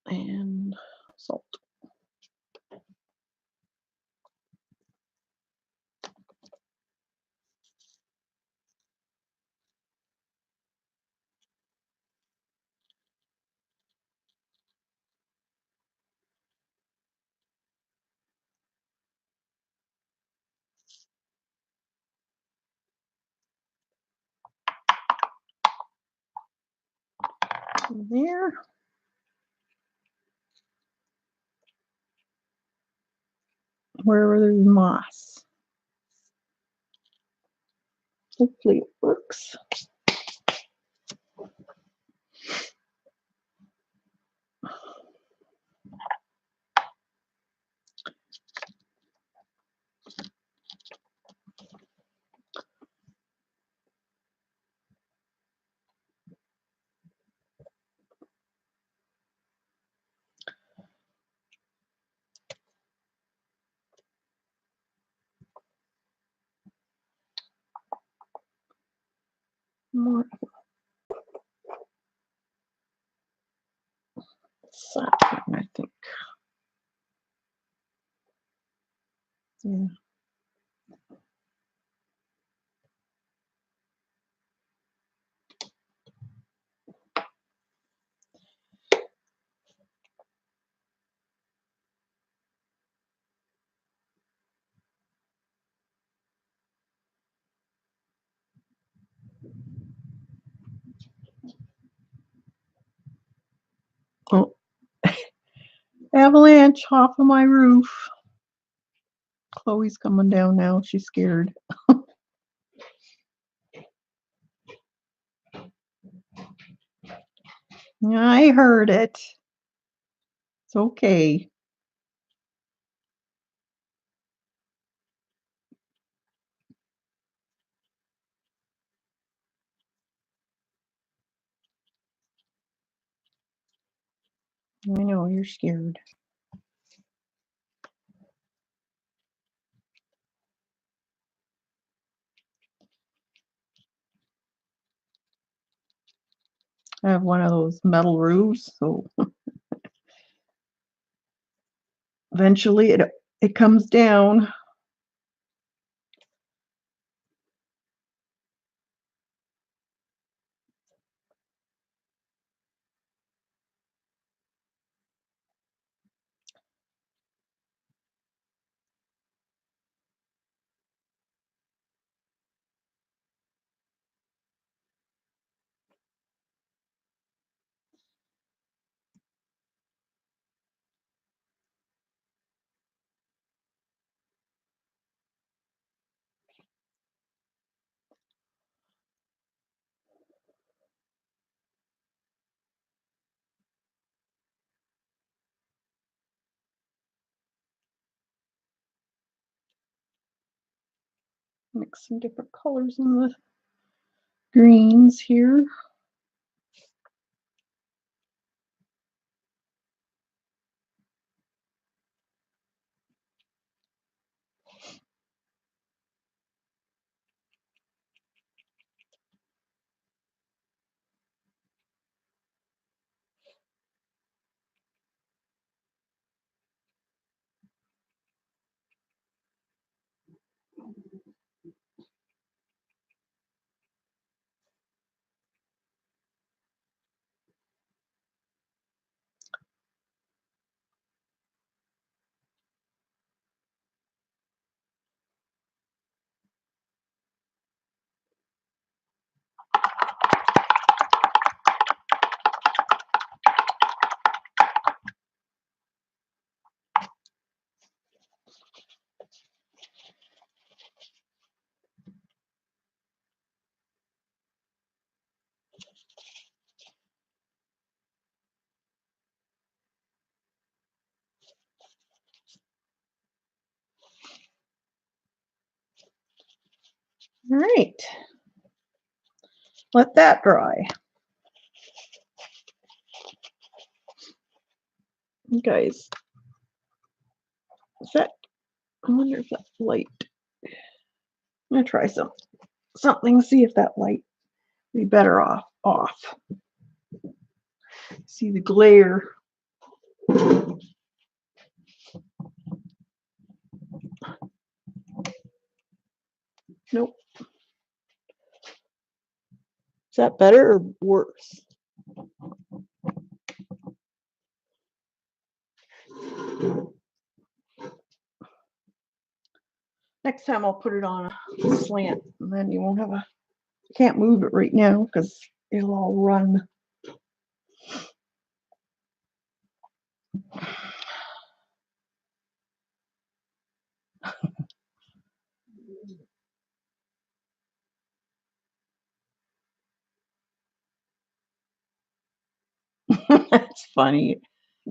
And salt. There. Wherever there's moss. Hopefully it works. More saffron, I think. Yeah. Oh, avalanche off of my roof. Chloe's coming down now. She's scared. I heard it. It's okay. I know you're scared. I have one of those metal roofs, so eventually it comes down. Mix some different colors in the greens here. All right, let that dry. You guys, is that, I wonder if that light, I'm gonna try something, see if that light be better off. See the glare. Nope. Is that better or worse? Next time I'll put it on a slant, and then you won't have a, can't move it right now because it'll all run. That's funny,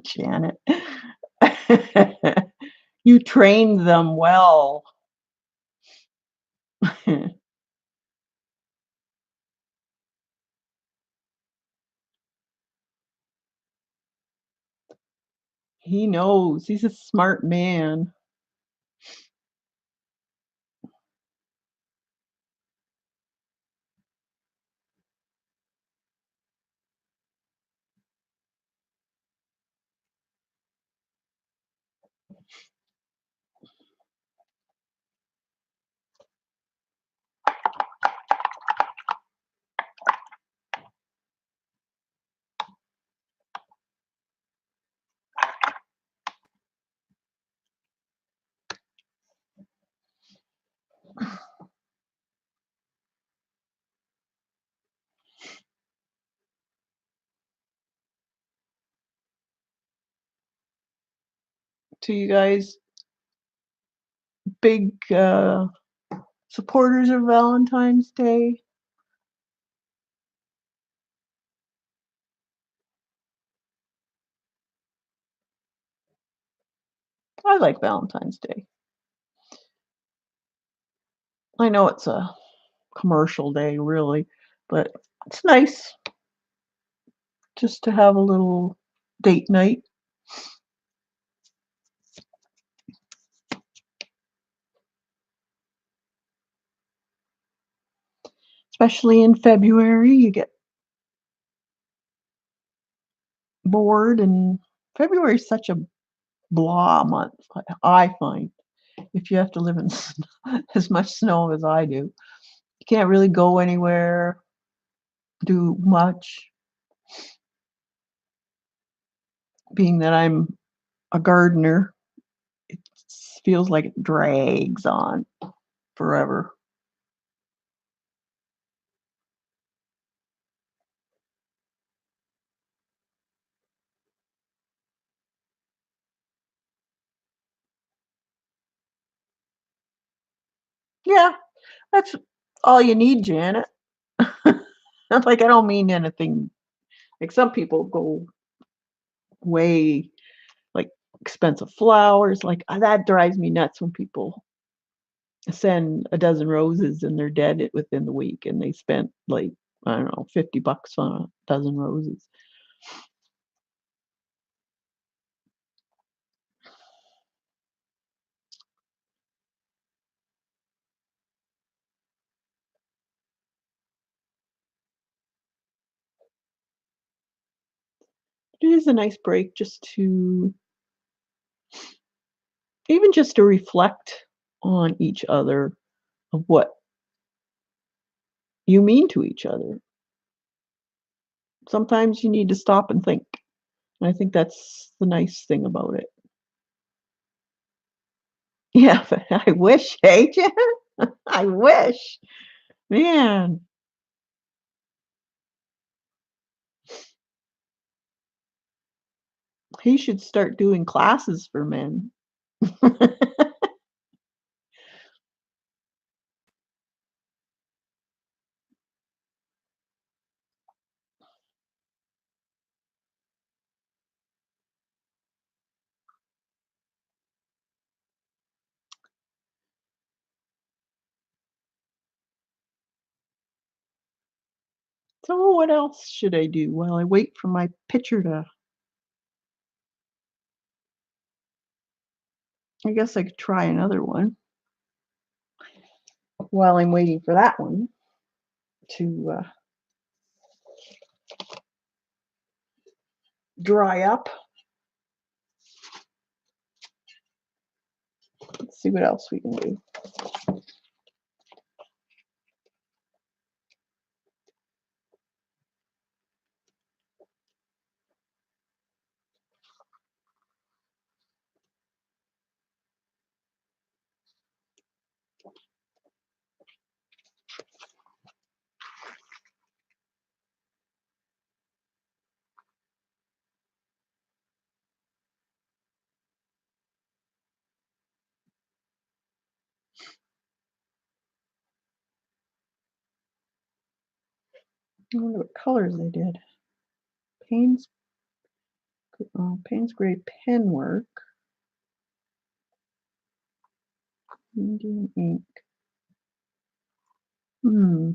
Janet. You trained them well. He knows. He's a smart man. To you guys, big supporters of Valentine's Day. I like Valentine's Day. I know it's a commercial day, really, but it's nice just to have a little date night. Especially in February, you get bored, and February is such a blah month, I find. If you have to live in as much snow as I do, you can't really go anywhere, do much. Being that I'm a gardener, it feels like it drags on forever. Yeah, that's all you need, Janet. Like, I don't mean anything. Like, some people go way, like, expensive flowers. Like, that drives me nuts when people send a dozen roses and they're dead within the week, and they spent like, I don't know, $50 on a dozen roses. It is a nice break just to even just to reflect on each other of what you mean to each other. Sometimes you need to stop and think. And I think that's the nice thing about it. Yeah, but I wish, hey, Jen? I wish. Man, he should start doing classes for men. So what else should I do while I wait for my picture to I guess I could try another one while I'm waiting for that one to dry up. Let's see what else we can do. I wonder what colors they did. Payne's Payne's Gray pen work. Indian ink. Hmm.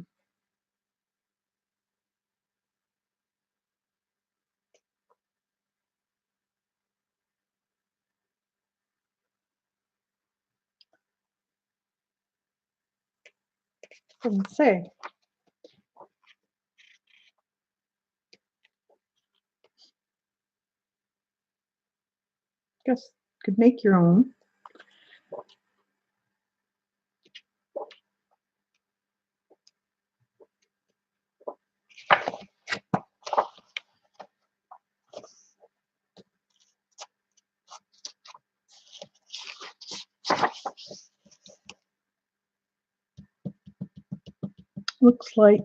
Doesn't say. Guess could make your own. Looks like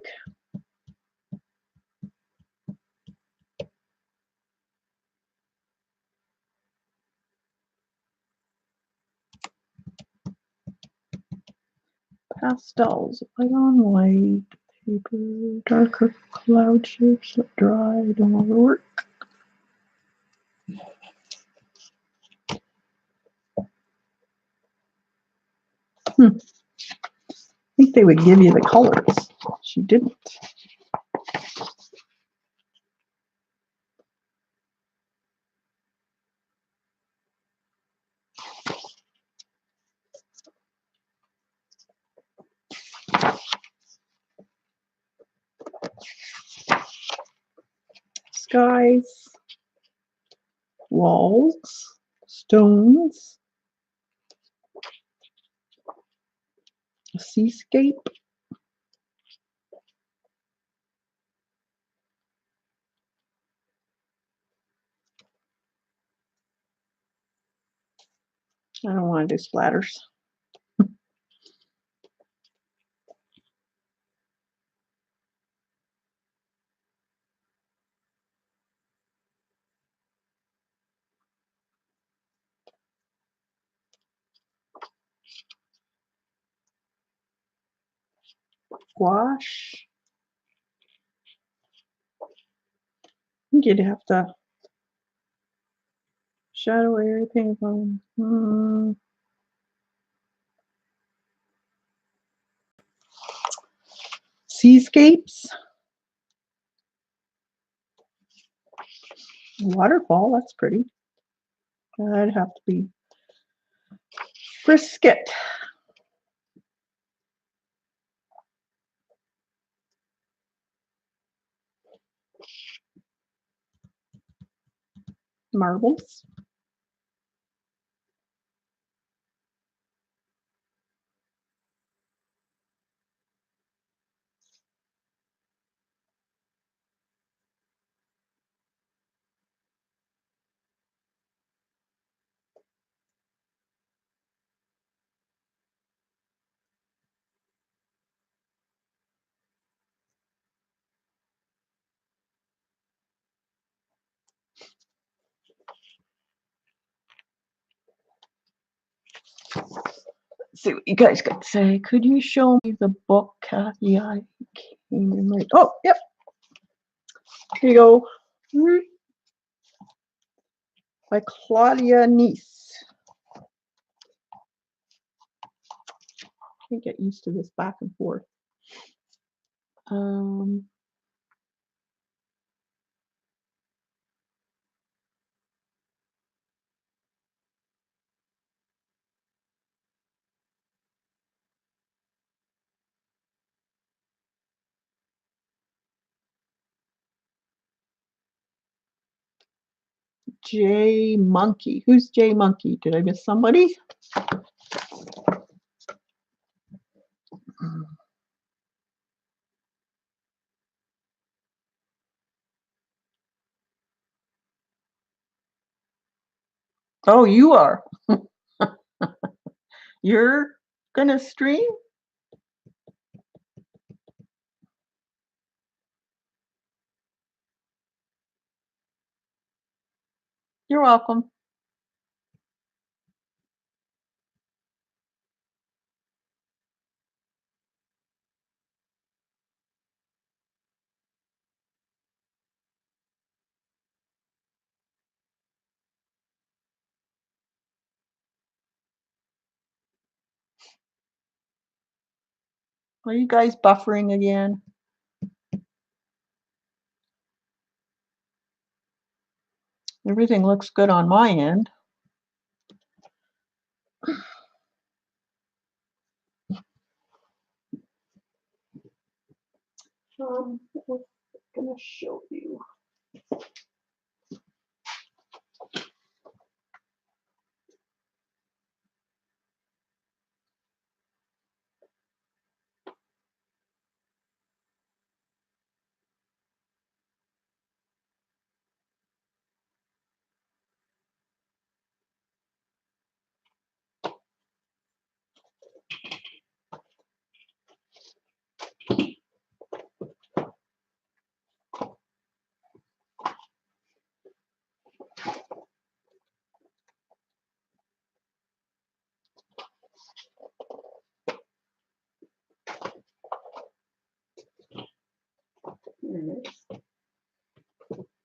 pastels, white on white, paper, darker cloud shapes, let dry, don't overwork. I think they would give you the colors. She didn't. Skies, walls, stones, a seascape. I don't want to do splatters. Gouache. I think you'd have to shadow area paint on. seascapes. Waterfall, that's pretty. That'd have to be Frisket. Marbles. Let's see what you guys got to say. Could you show me the book, Kathy? I came in late. Oh, yep. Here you go. By Claudia Nice. Can't get used to this back and forth. J Monkey. Who's J Monkey? Did I miss somebody? Oh, you are. You're gonna stream? You're welcome. Are you guys buffering again? Everything looks good on my end. I'm gonna show you.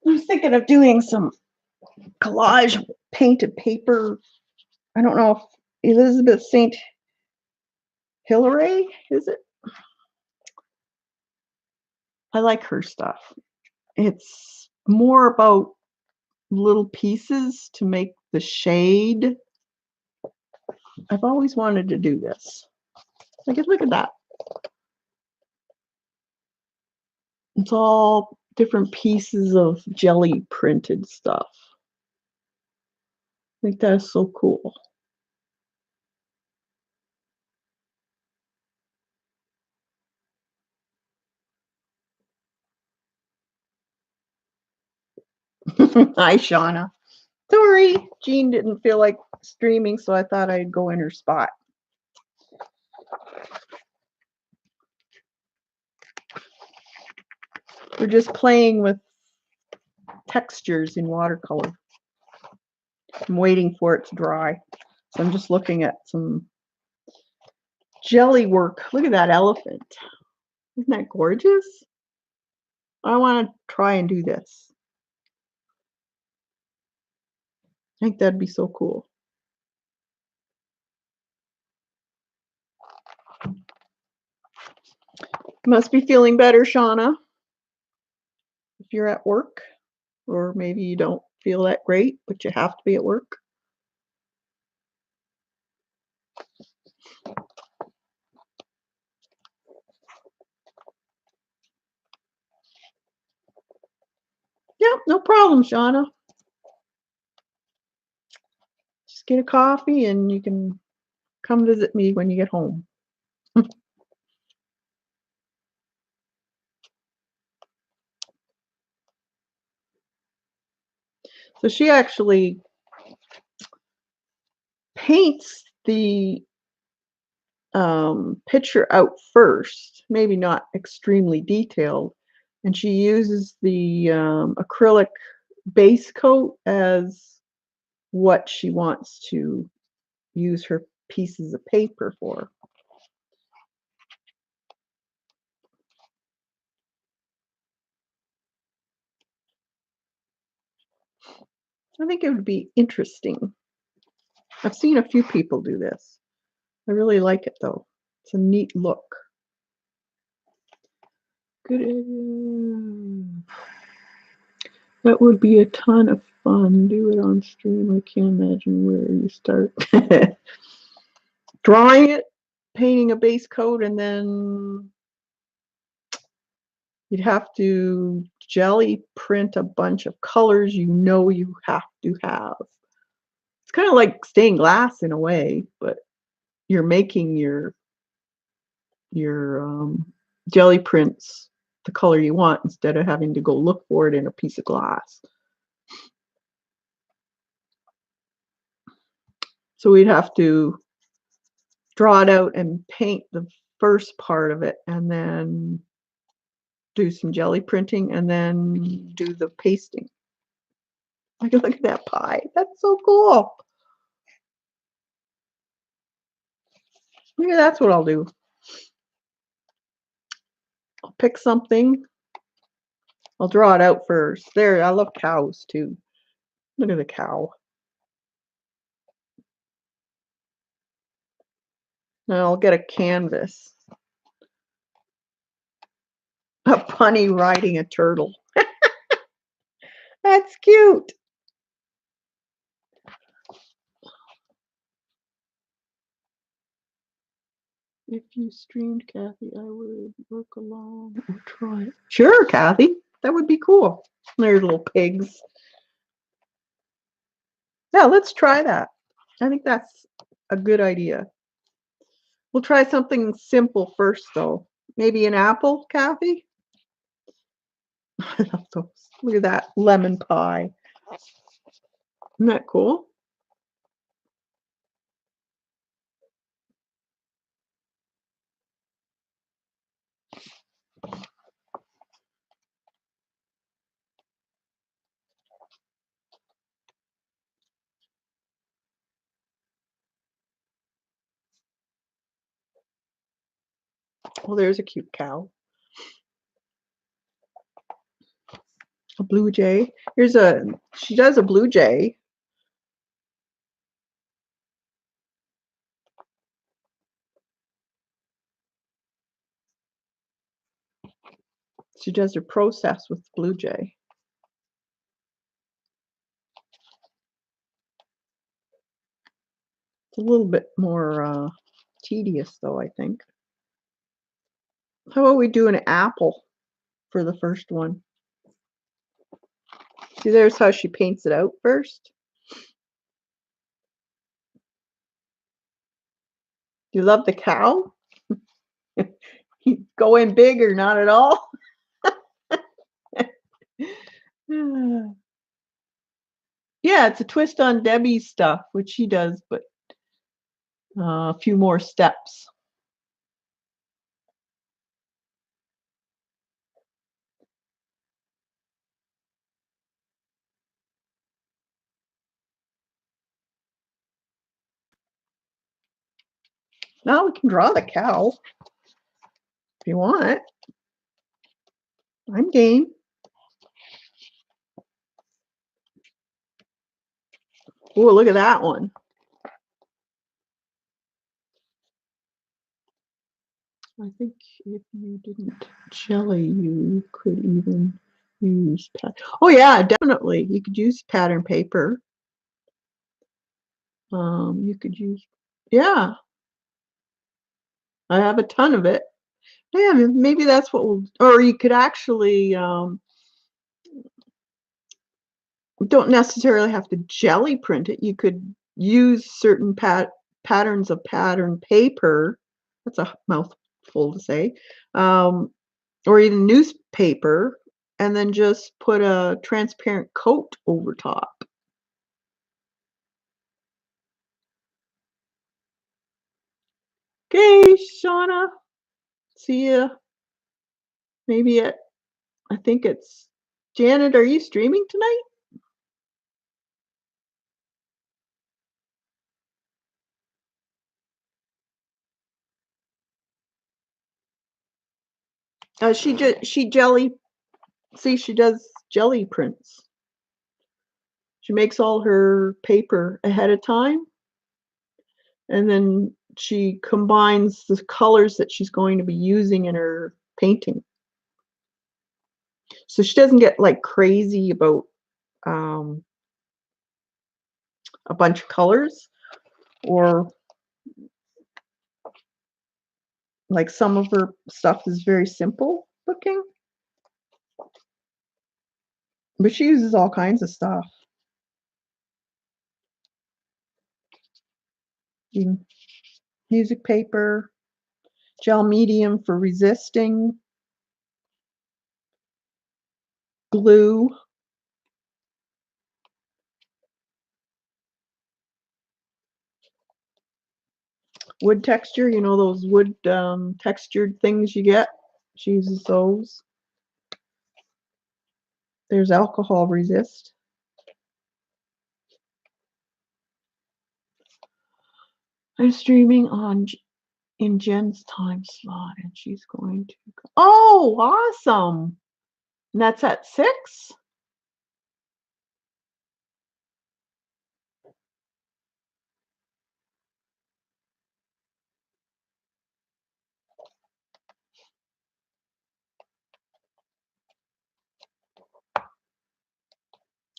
I was thinking of doing some collage painted paper. I don't know if Elizabeth St. Hilary, is it? I like her stuff. It's more about little pieces to make the shade. I've always wanted to do this. Look at that. It's all different pieces of jelly printed stuff. I think that's so cool. Hi, Shauna. Sorry, Jean didn't feel like streaming, so I thought I'd go in her spot. We're just playing with textures in watercolor. I'm waiting for it to dry. So I'm just looking at some jelly work. Look at that elephant. Isn't that gorgeous? I want to try and do this. I think that'd be so cool. Must be feeling better, Shauna, if you're at work, or maybe you don't feel that great, but you have to be at work. Yep, no problem, Shauna. Just get a coffee and you can come visit me when you get home. So she actually paints the picture out first, maybe not extremely detailed, and she uses the acrylic base coat as what she wants to use her pieces of paper for. I think it would be interesting. I've seen a few people do this. I really like it though. It's a neat look. Good. That would be a ton of fun. Do it on stream. I can't imagine where you start. Drawing it, painting a base coat, and then you'd have to jelly print a bunch of colors you know you have to have. It's kind of like stained glass in a way, but you're making your jelly prints the color you want instead of having to go look for it in a piece of glass. So we'd have to draw it out and paint the first part of it and then do some jelly printing and then do the pasting. Like, look at that pie. That's so cool. Yeah, that's what I'll do. I'll pick something. I'll draw it out first. There, I love cows too. Look at the cow. Now I'll get a canvas. A bunny riding a turtle. That's cute. If you streamed, Kathy, I would work along or try it. Sure, Kathy. That would be cool. There's little pigs. Yeah, let's try that. I think that's a good idea. We'll try something simple first, though. Maybe an apple, Kathy? I love those. Look at that lemon pie. Isn't that cool? Well, there's a cute cow. A blue jay. She does a blue jay. She does her process with blue jay. It's a little bit more tedious, though, I think. How about we do an apple for the first one? See, there's how she paints it out first. Do you love the cow? You go in big or not at all? Yeah, it's a twist on Debbie's stuff, which she does, but a few more steps. Now we can draw the cow if you want. I'm game. Oh, look at that one. I think if you didn't jelly, you could even use oh yeah, definitely. You could use pattern paper. You could use, yeah, I have a ton of it. Yeah, maybe that's what we'll, or you could actually, don't necessarily have to jelly print it. You could use certain patterns of pattern paper. That's a mouthful to say. Or even newspaper, and then just put a transparent coat over top. Okay, Shauna. See ya. Maybe I think it's Janet. Are you streaming tonight? She jelly. See, she does jelly prints. She makes all her paper ahead of time, and then she combines the colors that she's going to be using in her painting. So she doesn't get like crazy about um, a bunch of colors, or like some of her stuff is very simple looking, but she uses all kinds of stuff. Even music paper, gel medium for resisting, glue. Wood texture, you know those wood textured things you get? She uses those. There's alcohol resist. I'm streaming in Jen's time slot, and she's going to go. Oh, awesome! And that's at 6?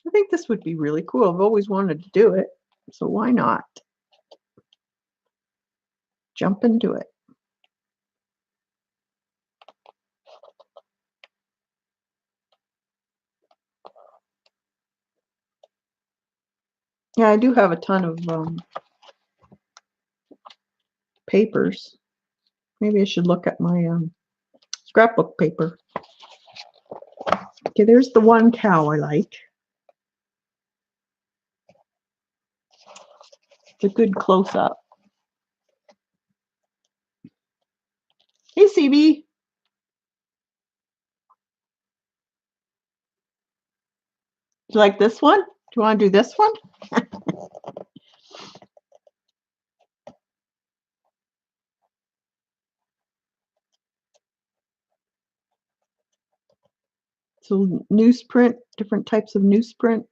I think this would be really cool. I've always wanted to do it, so why not? Jump into it. Yeah, I do have a ton of papers. Maybe I should look at my scrapbook paper. Okay, there's the one cow I like. It's a good close-up. Hey, CB. Do you like this one? Do you want to do this one? So newsprint, different types of newsprint.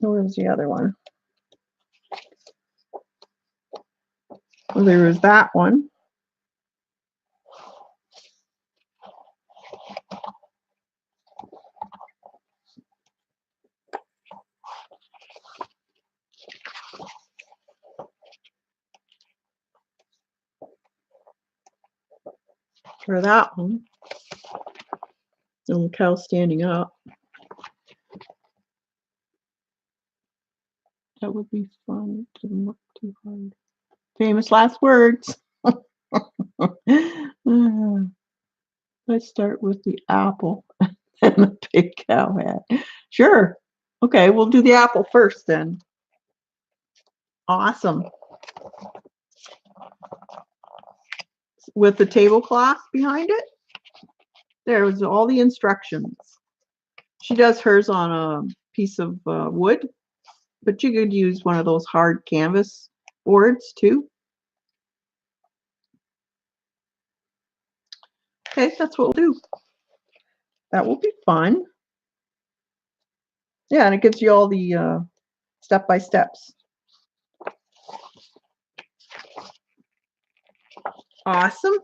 Where's the other one? Well, there was that one. For that one. Little cow standing up. That would be fun. It didn't look too hard. Famous last words. Let's start with the apple and the big cow hat. Sure. Okay, we'll do the apple first then. Awesome. With the tablecloth behind it, there was all the instructions. She does hers on a piece of wood, but you could use one of those hard canvas boards too. Okay, that's what we'll do. That will be fun. Yeah, and it gives you all the step-by-steps. Awesome.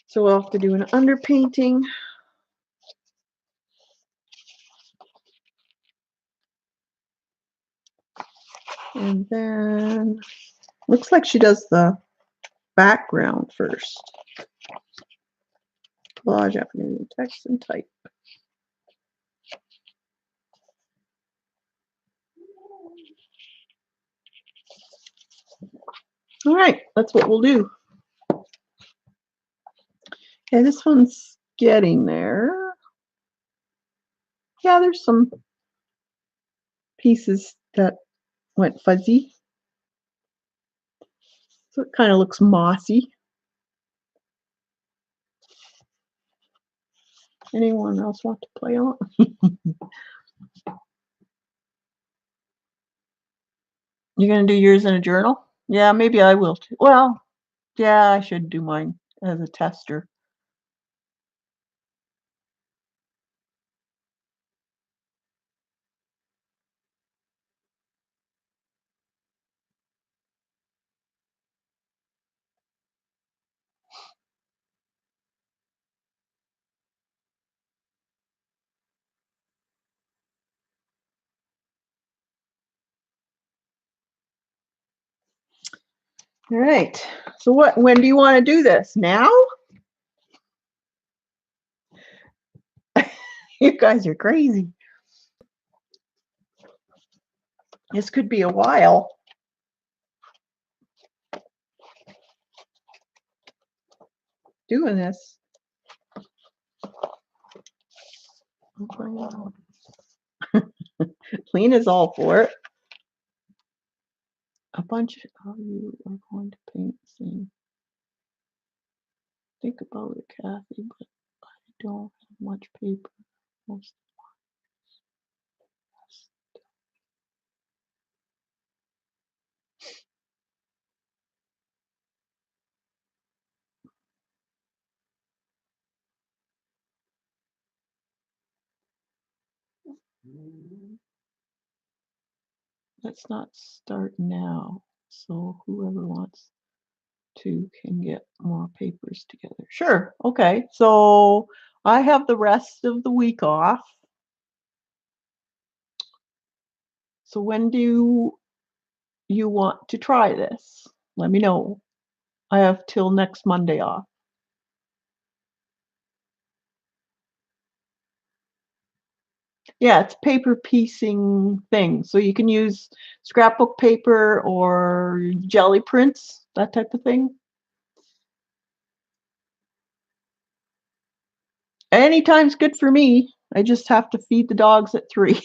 So we'll have to do an underpainting. And then looks like she does the background first. Collage afternoon, text and type. All right, that's what we'll do. Okay, this one's getting there. Yeah, there's some pieces that went fuzzy. So it kind of looks mossy. Anyone else want to play on? You're going to do yours in a journal? Yeah, maybe I will too. Well, yeah, I should do mine as a tester. All right. So when do you want to do this? Now? You guys are crazy. This could be a while. Doing this. Lena's all for it. A bunch of you are going to paint soon. Think about it, Kathy, but I don't have much paper. Most Let's not start now. So whoever wants to can get more papers together. Sure. Okay. So I have the rest of the week off. So when do you want to try this? Let me know. I have till next Monday off. Yeah, it's paper piecing thing. So you can use scrapbook paper or jelly prints, that type of thing. Anytime's good for me. I just have to feed the dogs at 3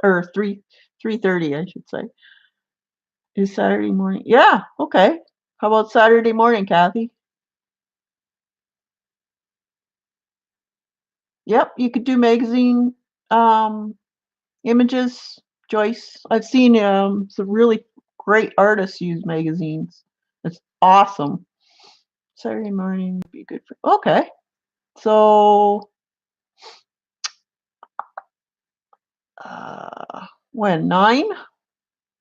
or 3:30, I should say. Is Saturday morning? Yeah, okay. How about Saturday morning, Kathy? Yep, you could do magazine images, Joyce. I've seen some really great artists use magazines. It's awesome. Saturday morning would be good for. Okay, so when 9,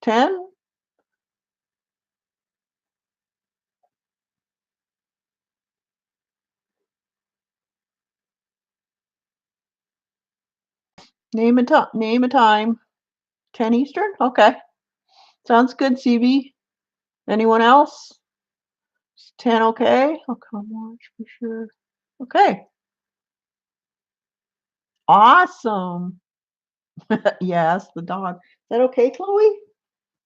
10? Name a time. 10 Eastern. Okay, sounds good. CB. Anyone else? 10. Okay. I'll come watch for sure. Okay. Awesome. Yes, the dog. Is that okay, Chloe?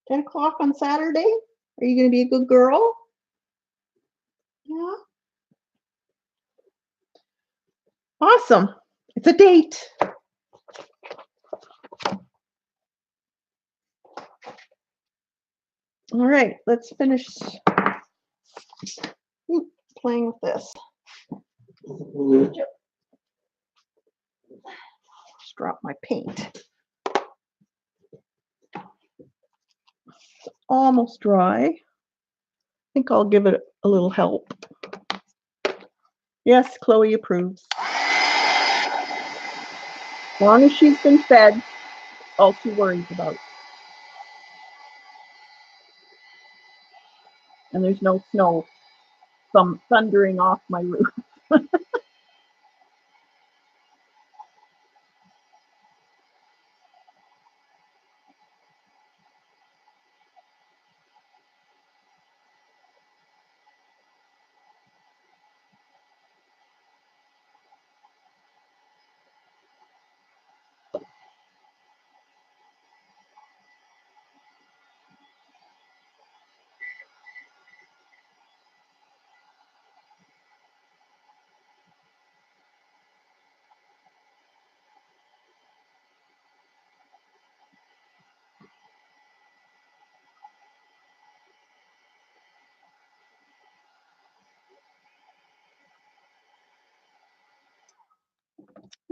10 o'clock on Saturday? Are you going to be a good girl? Yeah. Awesome. It's a date. All right, let's finish playing with this. drop my paint. Almost dry. I think I'll give it a little help. Yes, Chloe approves. As long as she's been fed, all she worries about. And there's no snow thundering off my roof.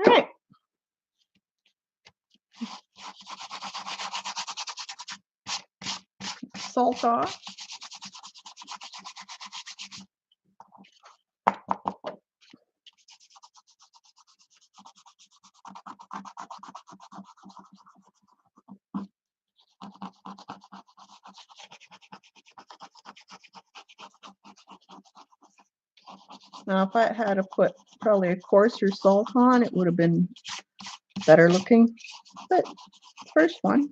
All right. Salt off. Now, if I had to put probably a coarser salt on, it would have been better looking. But first one,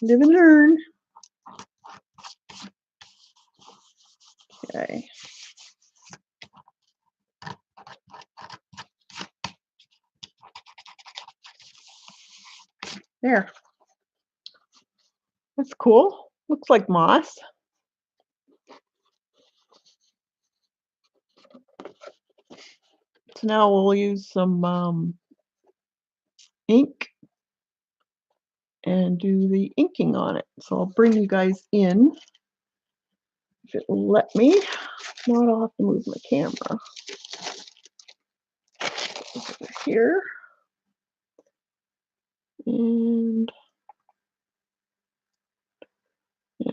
live and learn. Okay. There. That's cool. Looks like moss. So now we'll use some ink and do the inking on it. So I'll bring you guys in if it will let me. Now I'll have to move my camera over here. And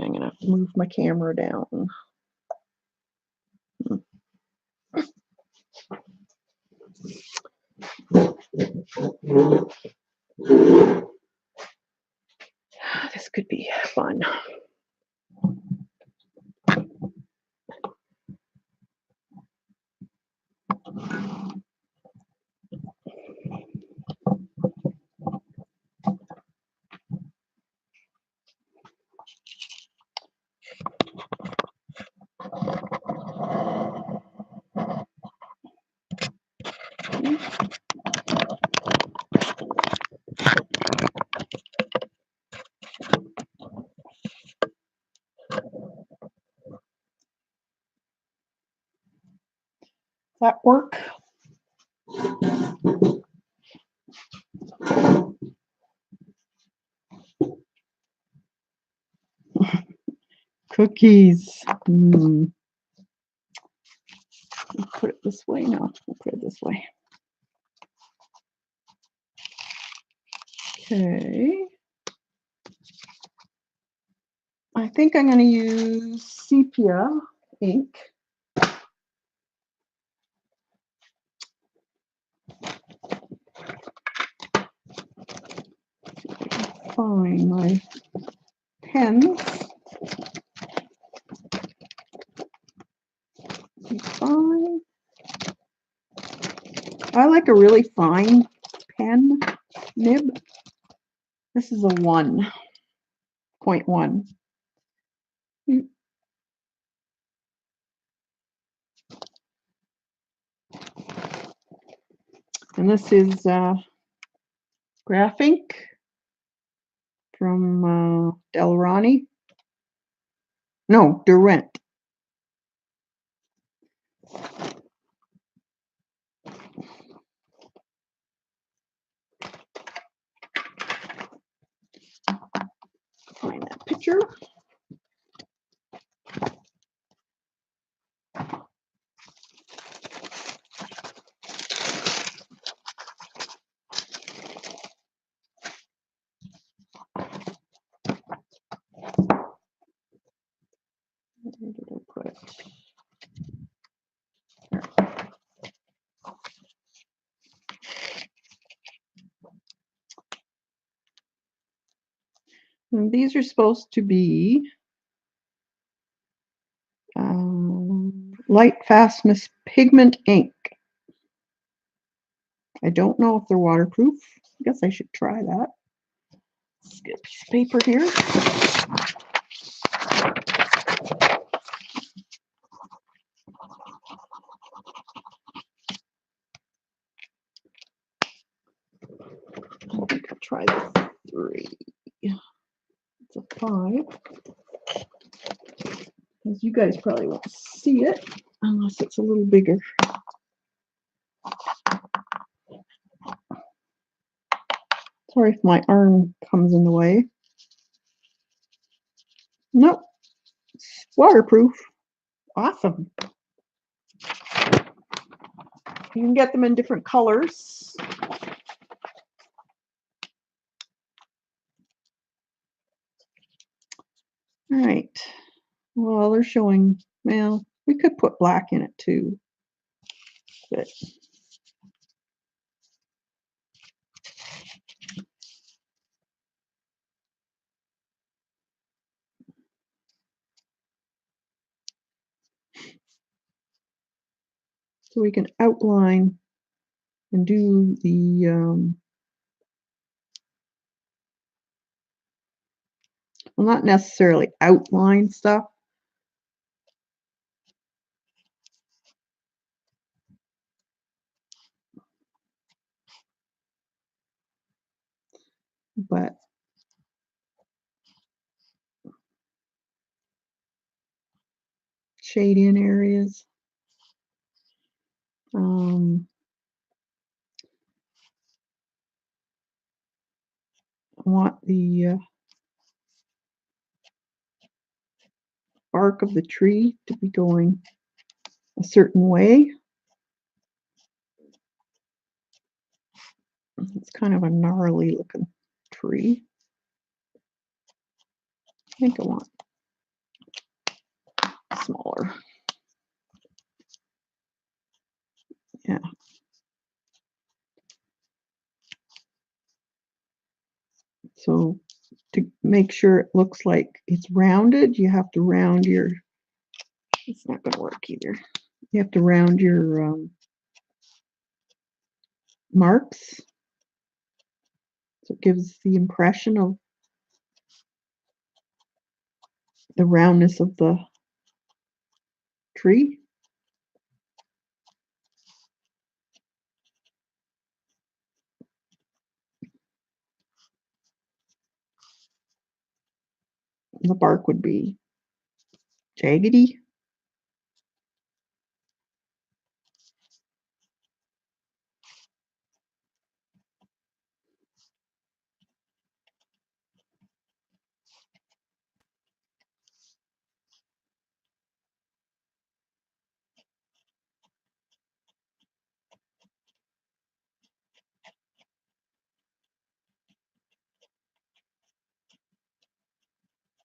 I'm going to have to move my camera down. This could be fun. That work? Cookies. Put it this way. No, we'll put it this way. Okay. I think I'm going to use sepia ink. Find my pens. Fine. I like a really fine pen nib. This is a 1.1. And this is Graph Ink from Delrani. No, Derwent. Find that picture. And these are supposed to be light fastness pigment ink. I don't know if they're waterproof. I guess I should try that. Let's get a piece of paper here. I think I'll try the 3. It's a 5. Because you guys probably won't see it unless it's a little bigger. Sorry if my arm comes in the way. Nope. It's waterproof. Awesome. You can get them in different colors. All right. Well, they're showing, well, we could put black in it too. But so we can outline and do the well, not necessarily outline stuff, but shade in areas. I want the bark of the tree to be going a certain way. It's kind of a gnarly looking tree. I think I want smaller. Yeah. So to make sure it looks like it's rounded, you have to round your, it's not going to work either. You have to round your marks. So it gives the impression of the roundness of the tree. The bark would be jaggedy.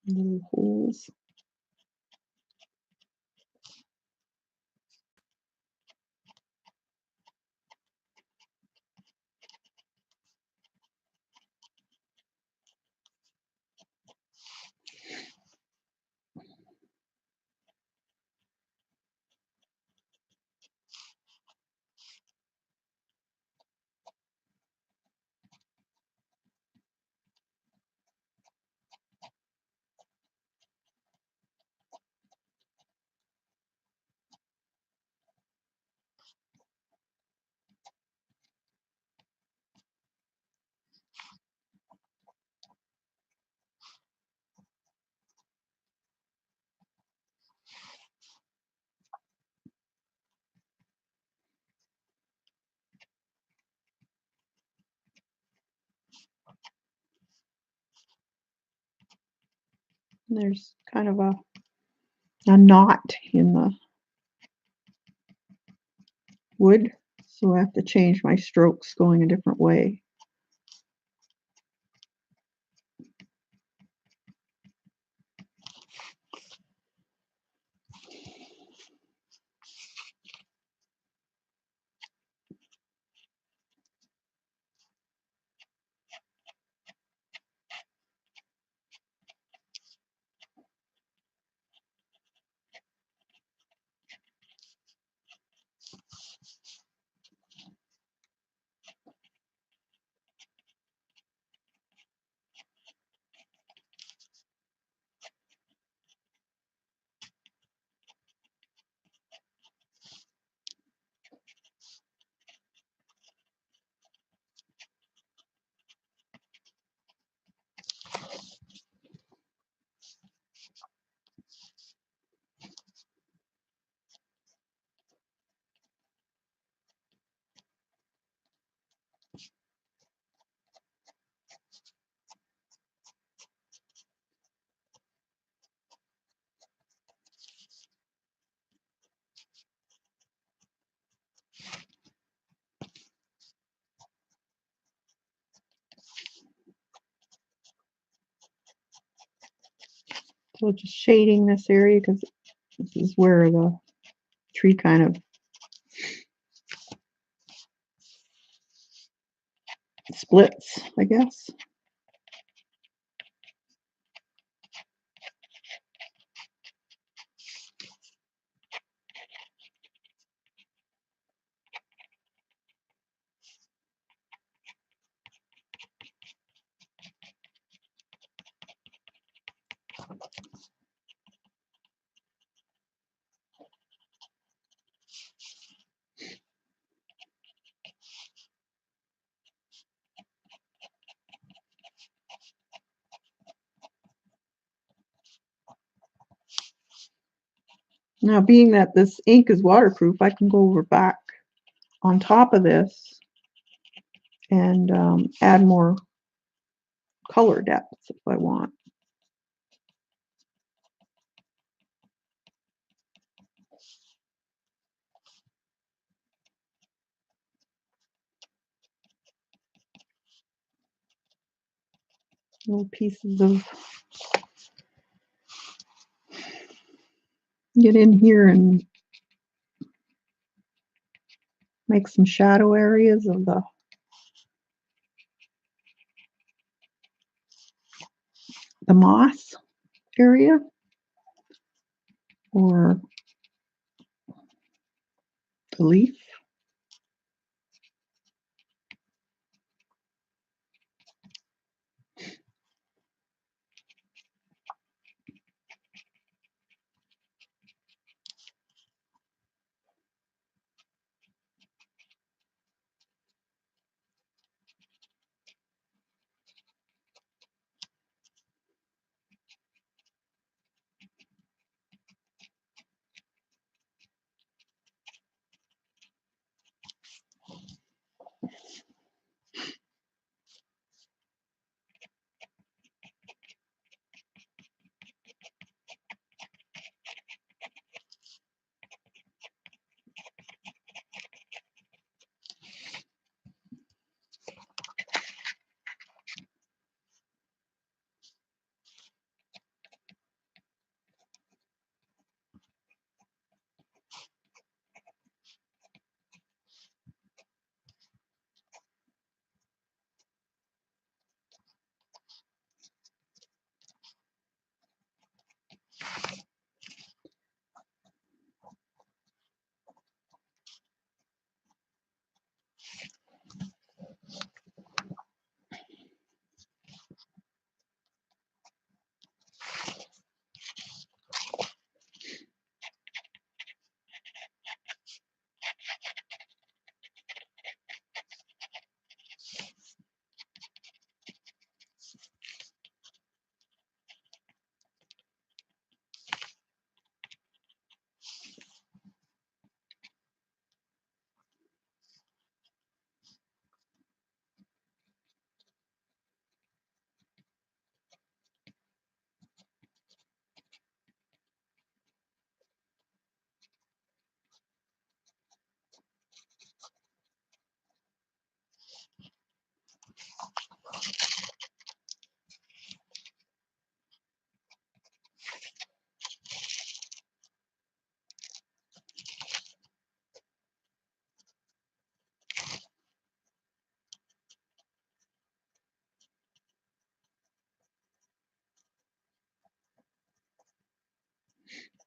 Little holes. And there's kind of a knot in the wood, so I have to change my strokes going a different way. So just shading this area because this is where the tree kind of splits, I guess. Now, being that this ink is waterproof, I can go over back on top of this and add more color depths if I want. Little pieces of, get in here and make some shadow areas of the moss area or the leaf.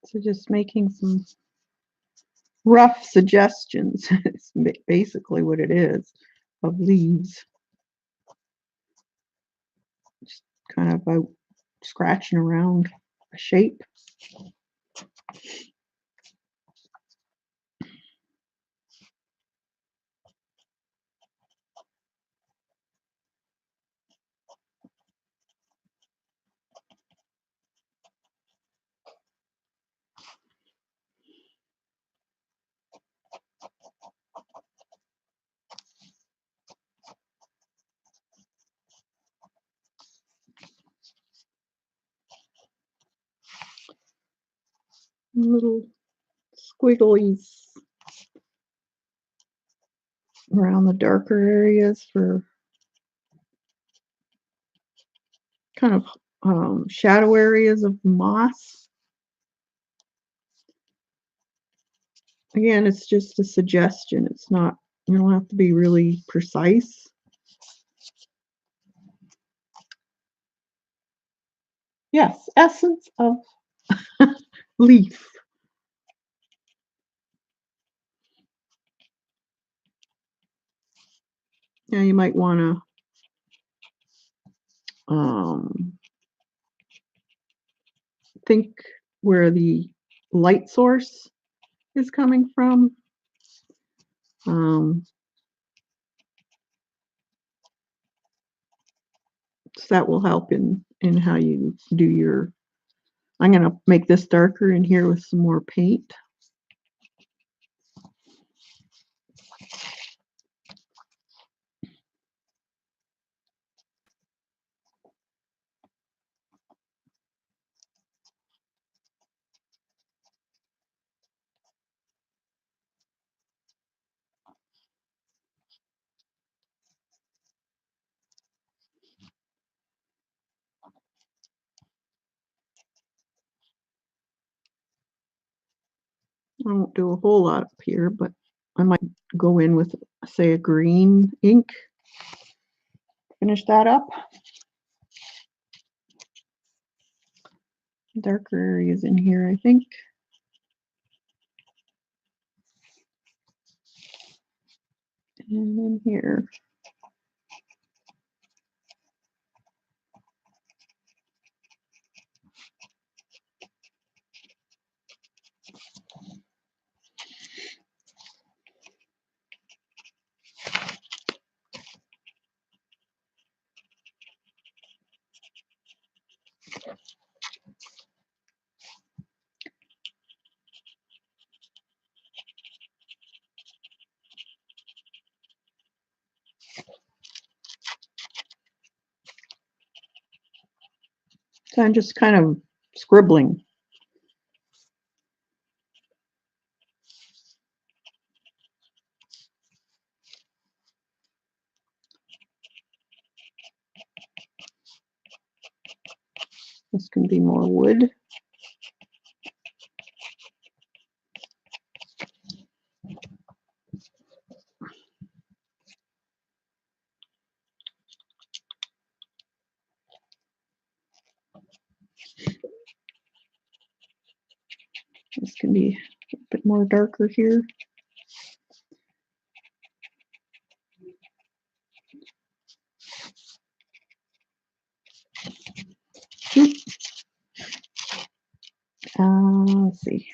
So just making some rough suggestions is basically what it is, of leaves. Just kind of scratching around a shape. Little squigglies around the darker areas for kind of shadow areas of moss. Again, it's just a suggestion. It's not, you don't have to be really precise. Yes, essence of leaf. Now you might want to think where the light source is coming from. So that will help in how you do your. I'm going to make this darker in here with some more paint. I won't do a whole lot up here, but I might go in with, say, a green ink. Finish that up. Darker areas in here, I think. And in here. So I'm just kind of scribbling. This can be more wood. This can be a bit more darker here. Let's see.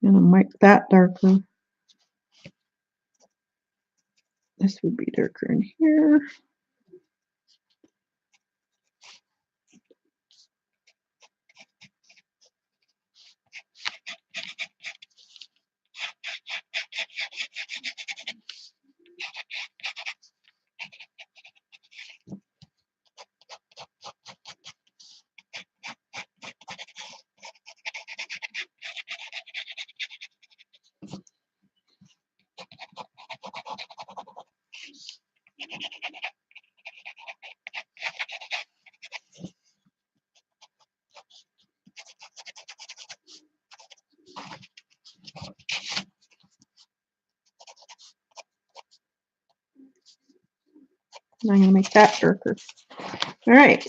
I'm gonna make that darker. This would be darker in here. I'm going to make that darker. All right.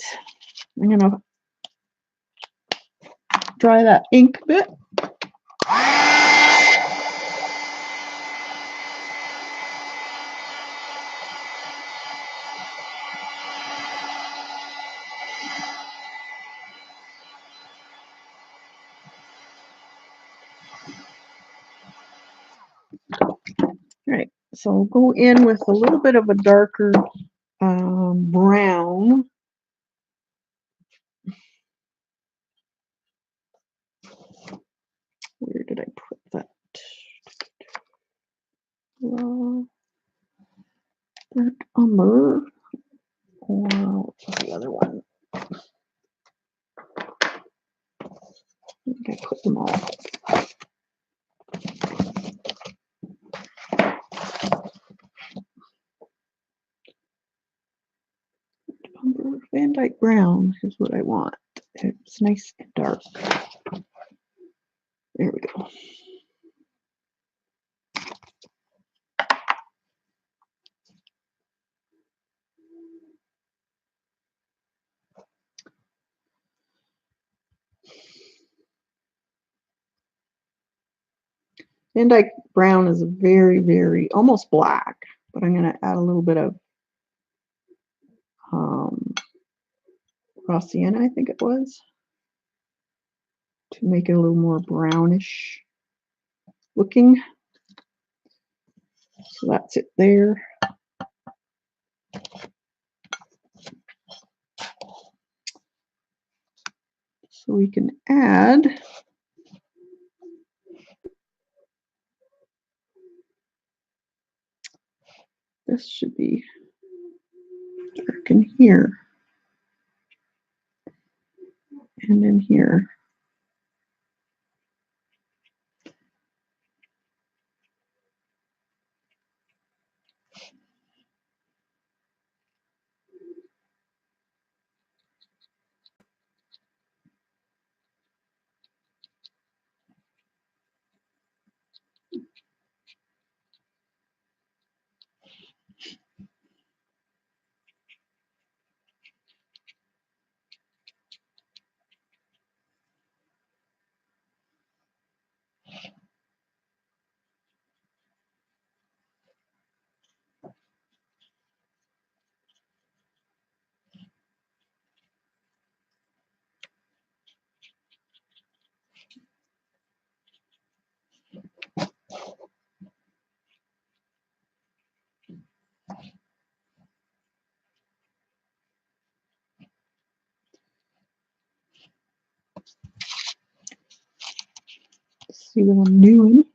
I'm going to dry that ink a bit. All right. So I'll go in with a little bit of a darker brown. Where did I put that? Dark umber. Or what's the other one? I think I put them all. Van Dyke Brown is what I want. It's nice and dark. There we go. Van Dyke Brown is very, very, almost black, but I'm going to add a little bit of raw sienna, I think it was, to make it a little more brownish looking. So that's it there. So we can add this should be dark in here and in here. See what I'm doing.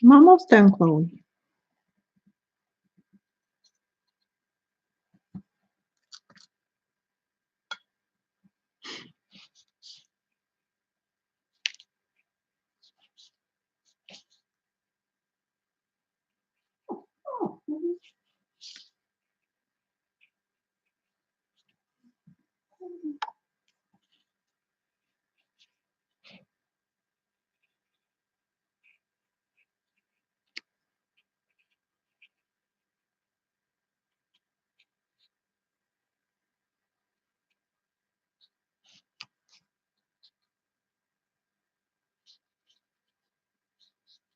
I'm almost done, Chloe.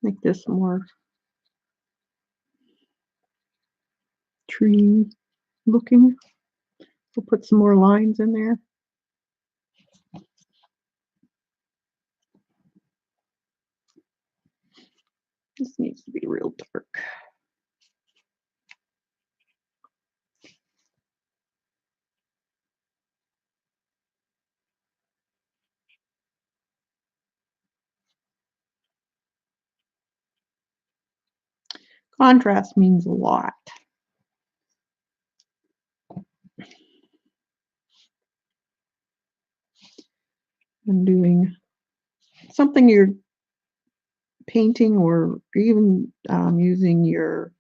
Make this more tree looking. We'll put some more lines in there. This needs to be real dark. Contrast means a lot. I'm doing something you're painting or even using your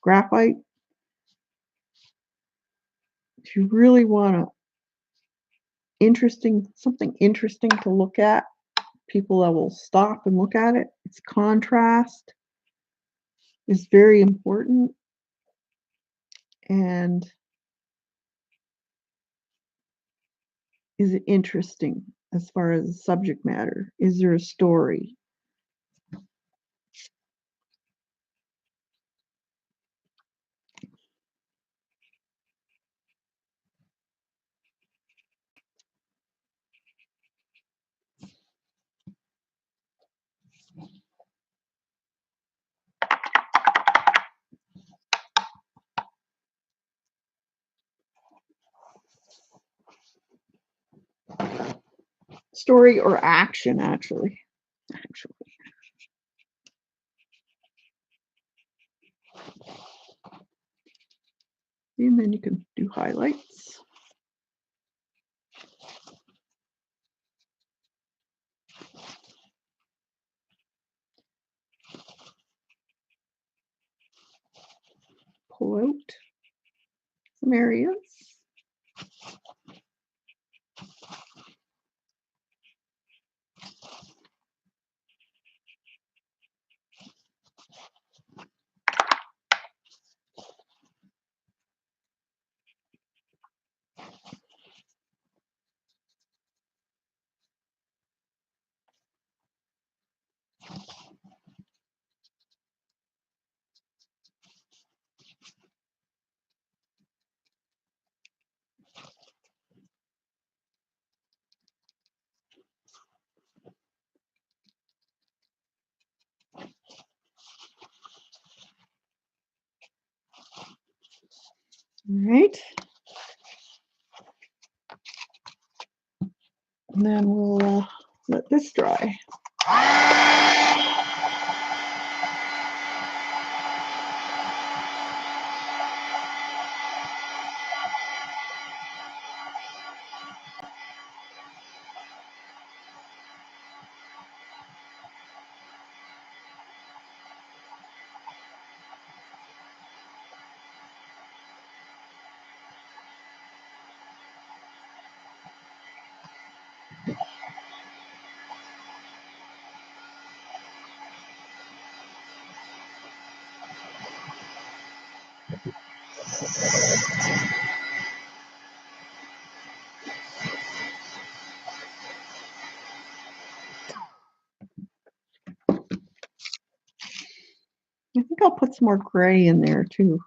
graphite. If you really want something interesting to look at, people that will stop and look at it, its contrast is very important. And Is it interesting as far as subject matter? Is there a story? Story or action, actually. And then you can do highlights. Pull out some areas. All right. And then we'll let this dry. I think I'll put some more gray in there too.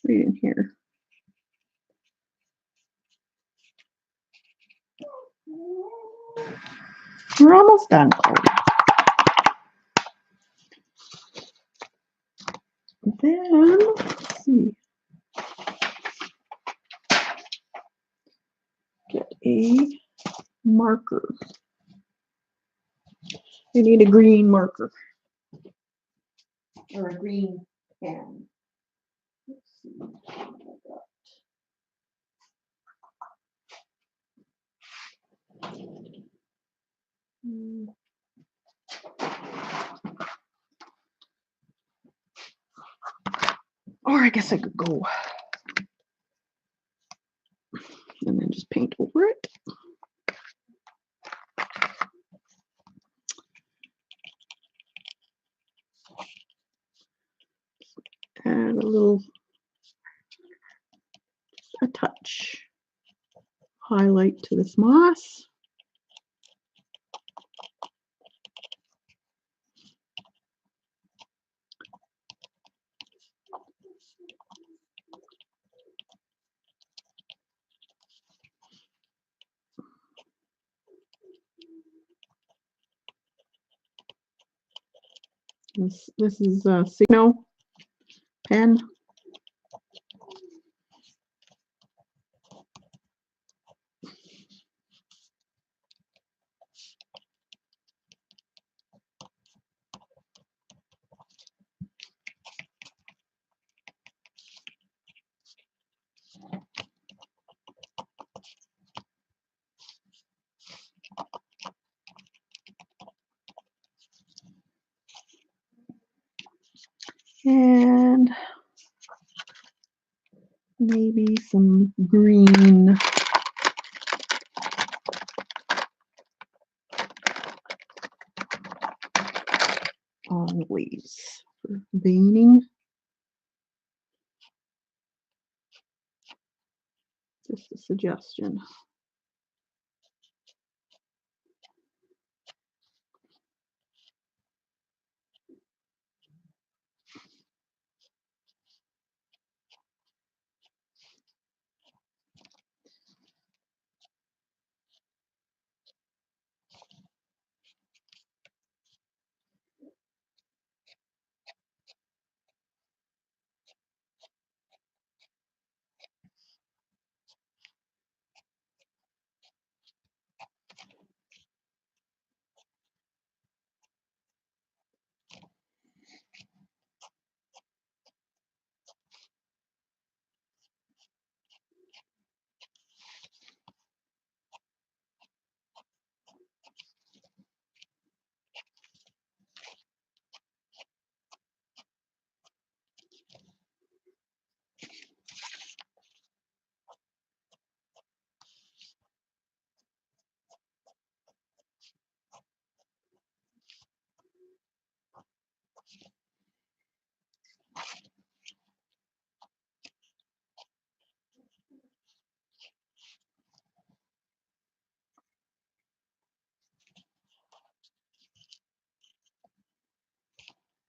Right in here. We're almost done, Chloe. Then, let's see. Get a marker. You need a green marker. Or a green pen. Let's see what I got. Or I guess I could go and then just paint over it. Add a touch highlight to this moss. This is a Signo pen. And maybe some green leaves for veining. Just a suggestion.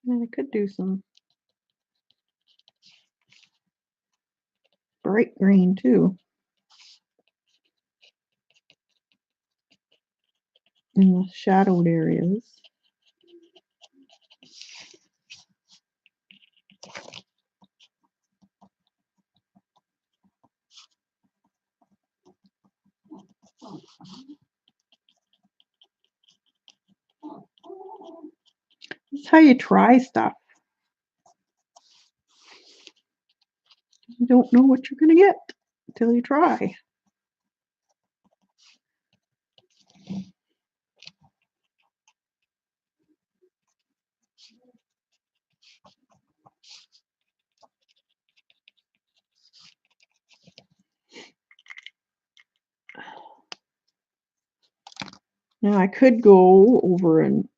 And I could do some bright green too in the shadowed areas. That's how you try stuff. You don't know what you're going to get until you try. Now I could go over and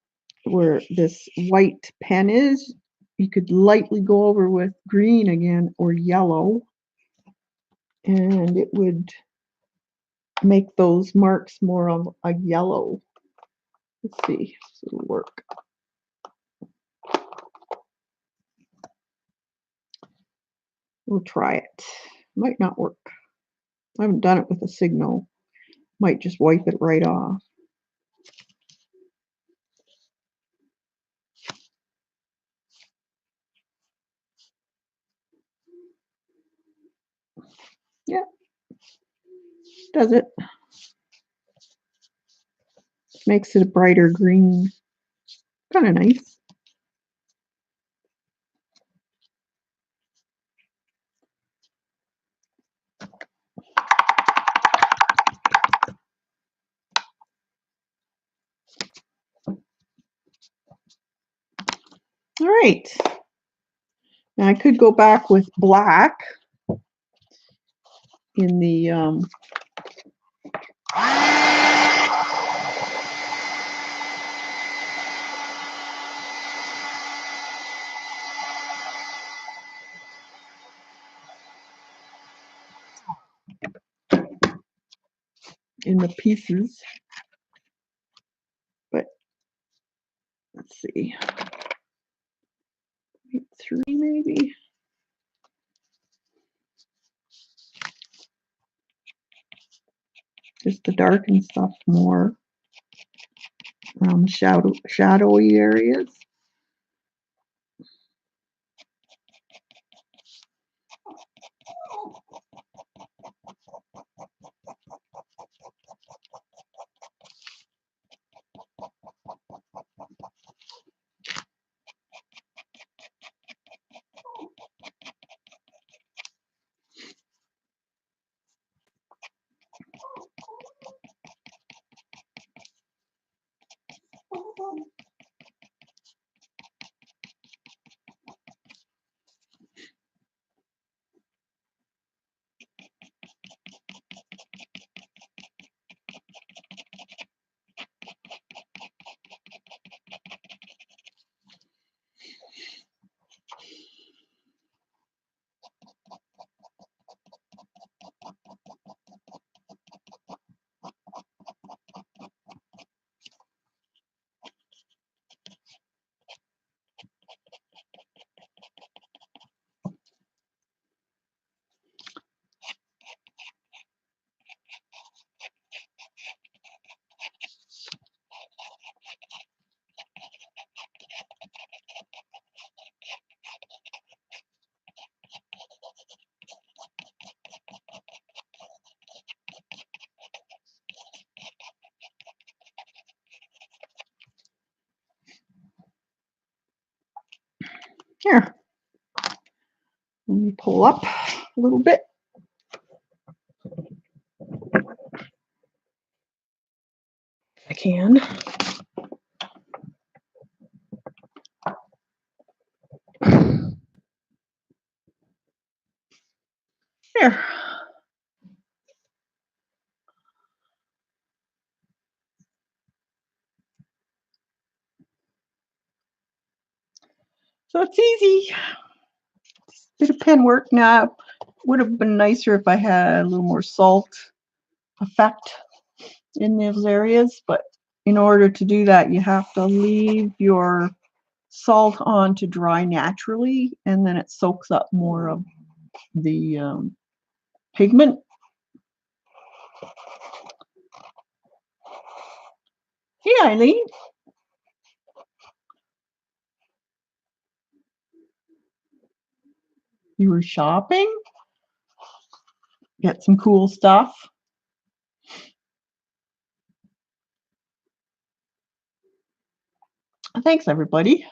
where this white pen is, you could lightly go over with green again or yellow, and it would make those marks more of a yellow. Let's see if it'll work. We'll try it. Might not work. I haven't done it with a signal. Might just wipe it right off. Yeah, does it. Makes it a brighter green. Kind of nice. All right. Now I could go back with black in the pieces, but let's see, 3 maybe. Just to darken stuff more around the shadowy areas. Here, let me pull up a little bit. I can. Here. So it's easy. Bit of pen work. Now, would have been nicer if I had a little more salt effect in those areas, but in order to do that, you have to leave your salt on to dry naturally, and then it soaks up more of the pigment. Hey, Eileen. You were shopping? Get some cool stuff. Thanks, everybody.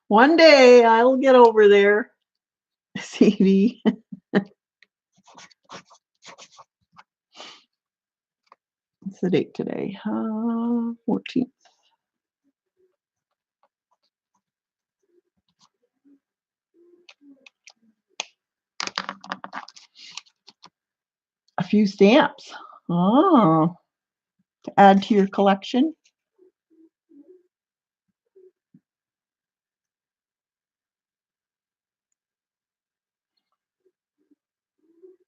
One day I'll get over there, CV. What's the date today? 14th. A few stamps. Oh, to add to your collection.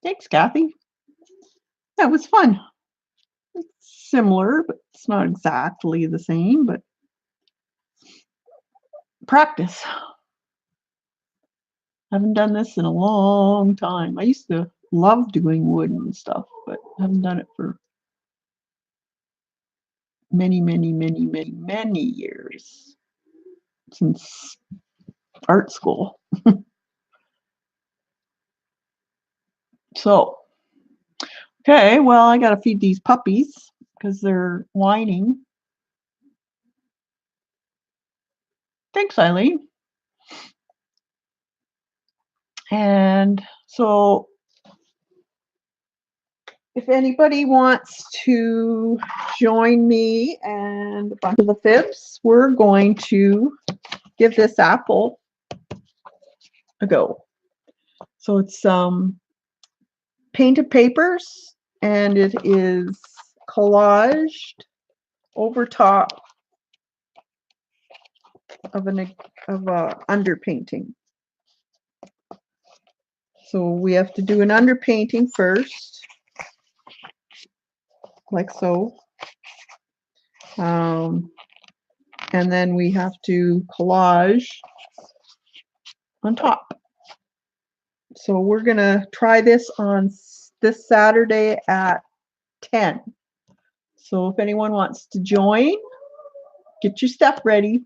Thanks, Kathy. That was fun. It's similar, but it's not exactly the same, but practice. I haven't done this in a long time. I used to love doing wood and stuff, but I haven't done it for many years, since art school. So, okay, well, I got to feed these puppies because they're whining. Thanks, Eileen. And so, if anybody wants to join me and a bunch of the fibs, we're going to give this apple a go. So it's painted papers, and it is collaged over top of a underpainting. So we have to do an underpainting first, like so. And then we have to collage on top. So we're going to try this on this Saturday at 10. So if anyone wants to join, get your stuff ready.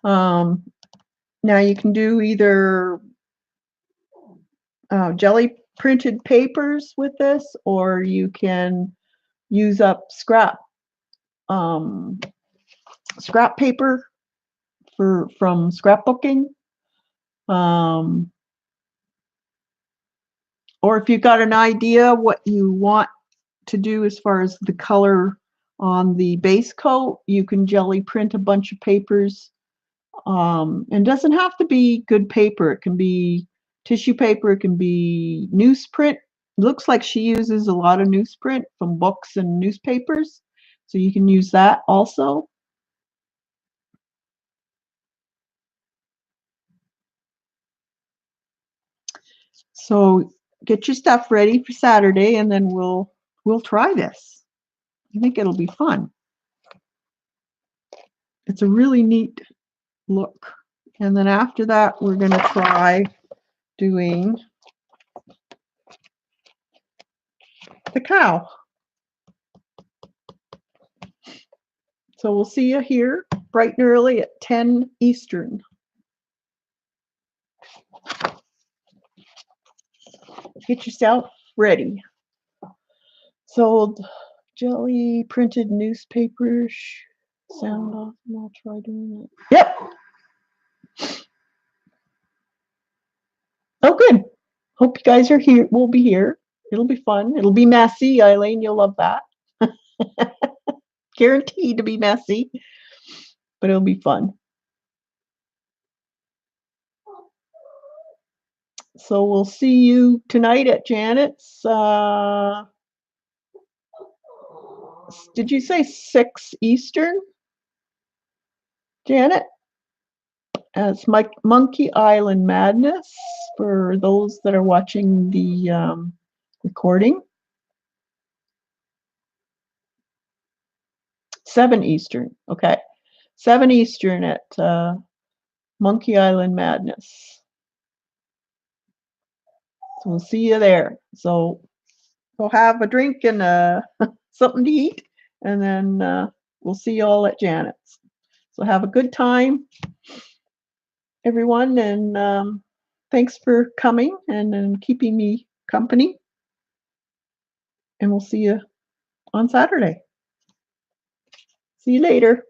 Now you can do either jelly printed papers with this, or you can use up scrap paper from scrapbooking. Or if you've got an idea what you want to do as far as the color on the base coat, you can jelly print a bunch of papers. It doesn't have to be good paper. It can be tissue paper. It can be newsprint. Looks like she uses a lot of newsprint from books and newspapers, so you can use that also. So get your stuff ready for Saturday, and then we'll try this. I think it'll be fun. It's a really neat look. And then after that, we're going to try doing the cow. So we'll see you here bright and early at 10 Eastern. Get yourself ready. Sold jelly printed newspapers. Sound off, and I'll try doing it. Yep. Oh, good. Hope you guys are here. We'll be here. It'll be fun. It'll be messy, Eileen. You'll love that. Guaranteed to be messy, but it'll be fun. So we'll see you tonight at Janet's. Did you say 6 Eastern, Janet? It's Monkey Island Madness for those that are watching the recording. 7 Eastern, okay. 7 Eastern at Monkey Island Madness. So we'll see you there. So go have a drink and something to eat, and then we'll see you all at Janet's. So have a good time, everyone, and thanks for coming and keeping me company. And we'll see you on Saturday. See you later.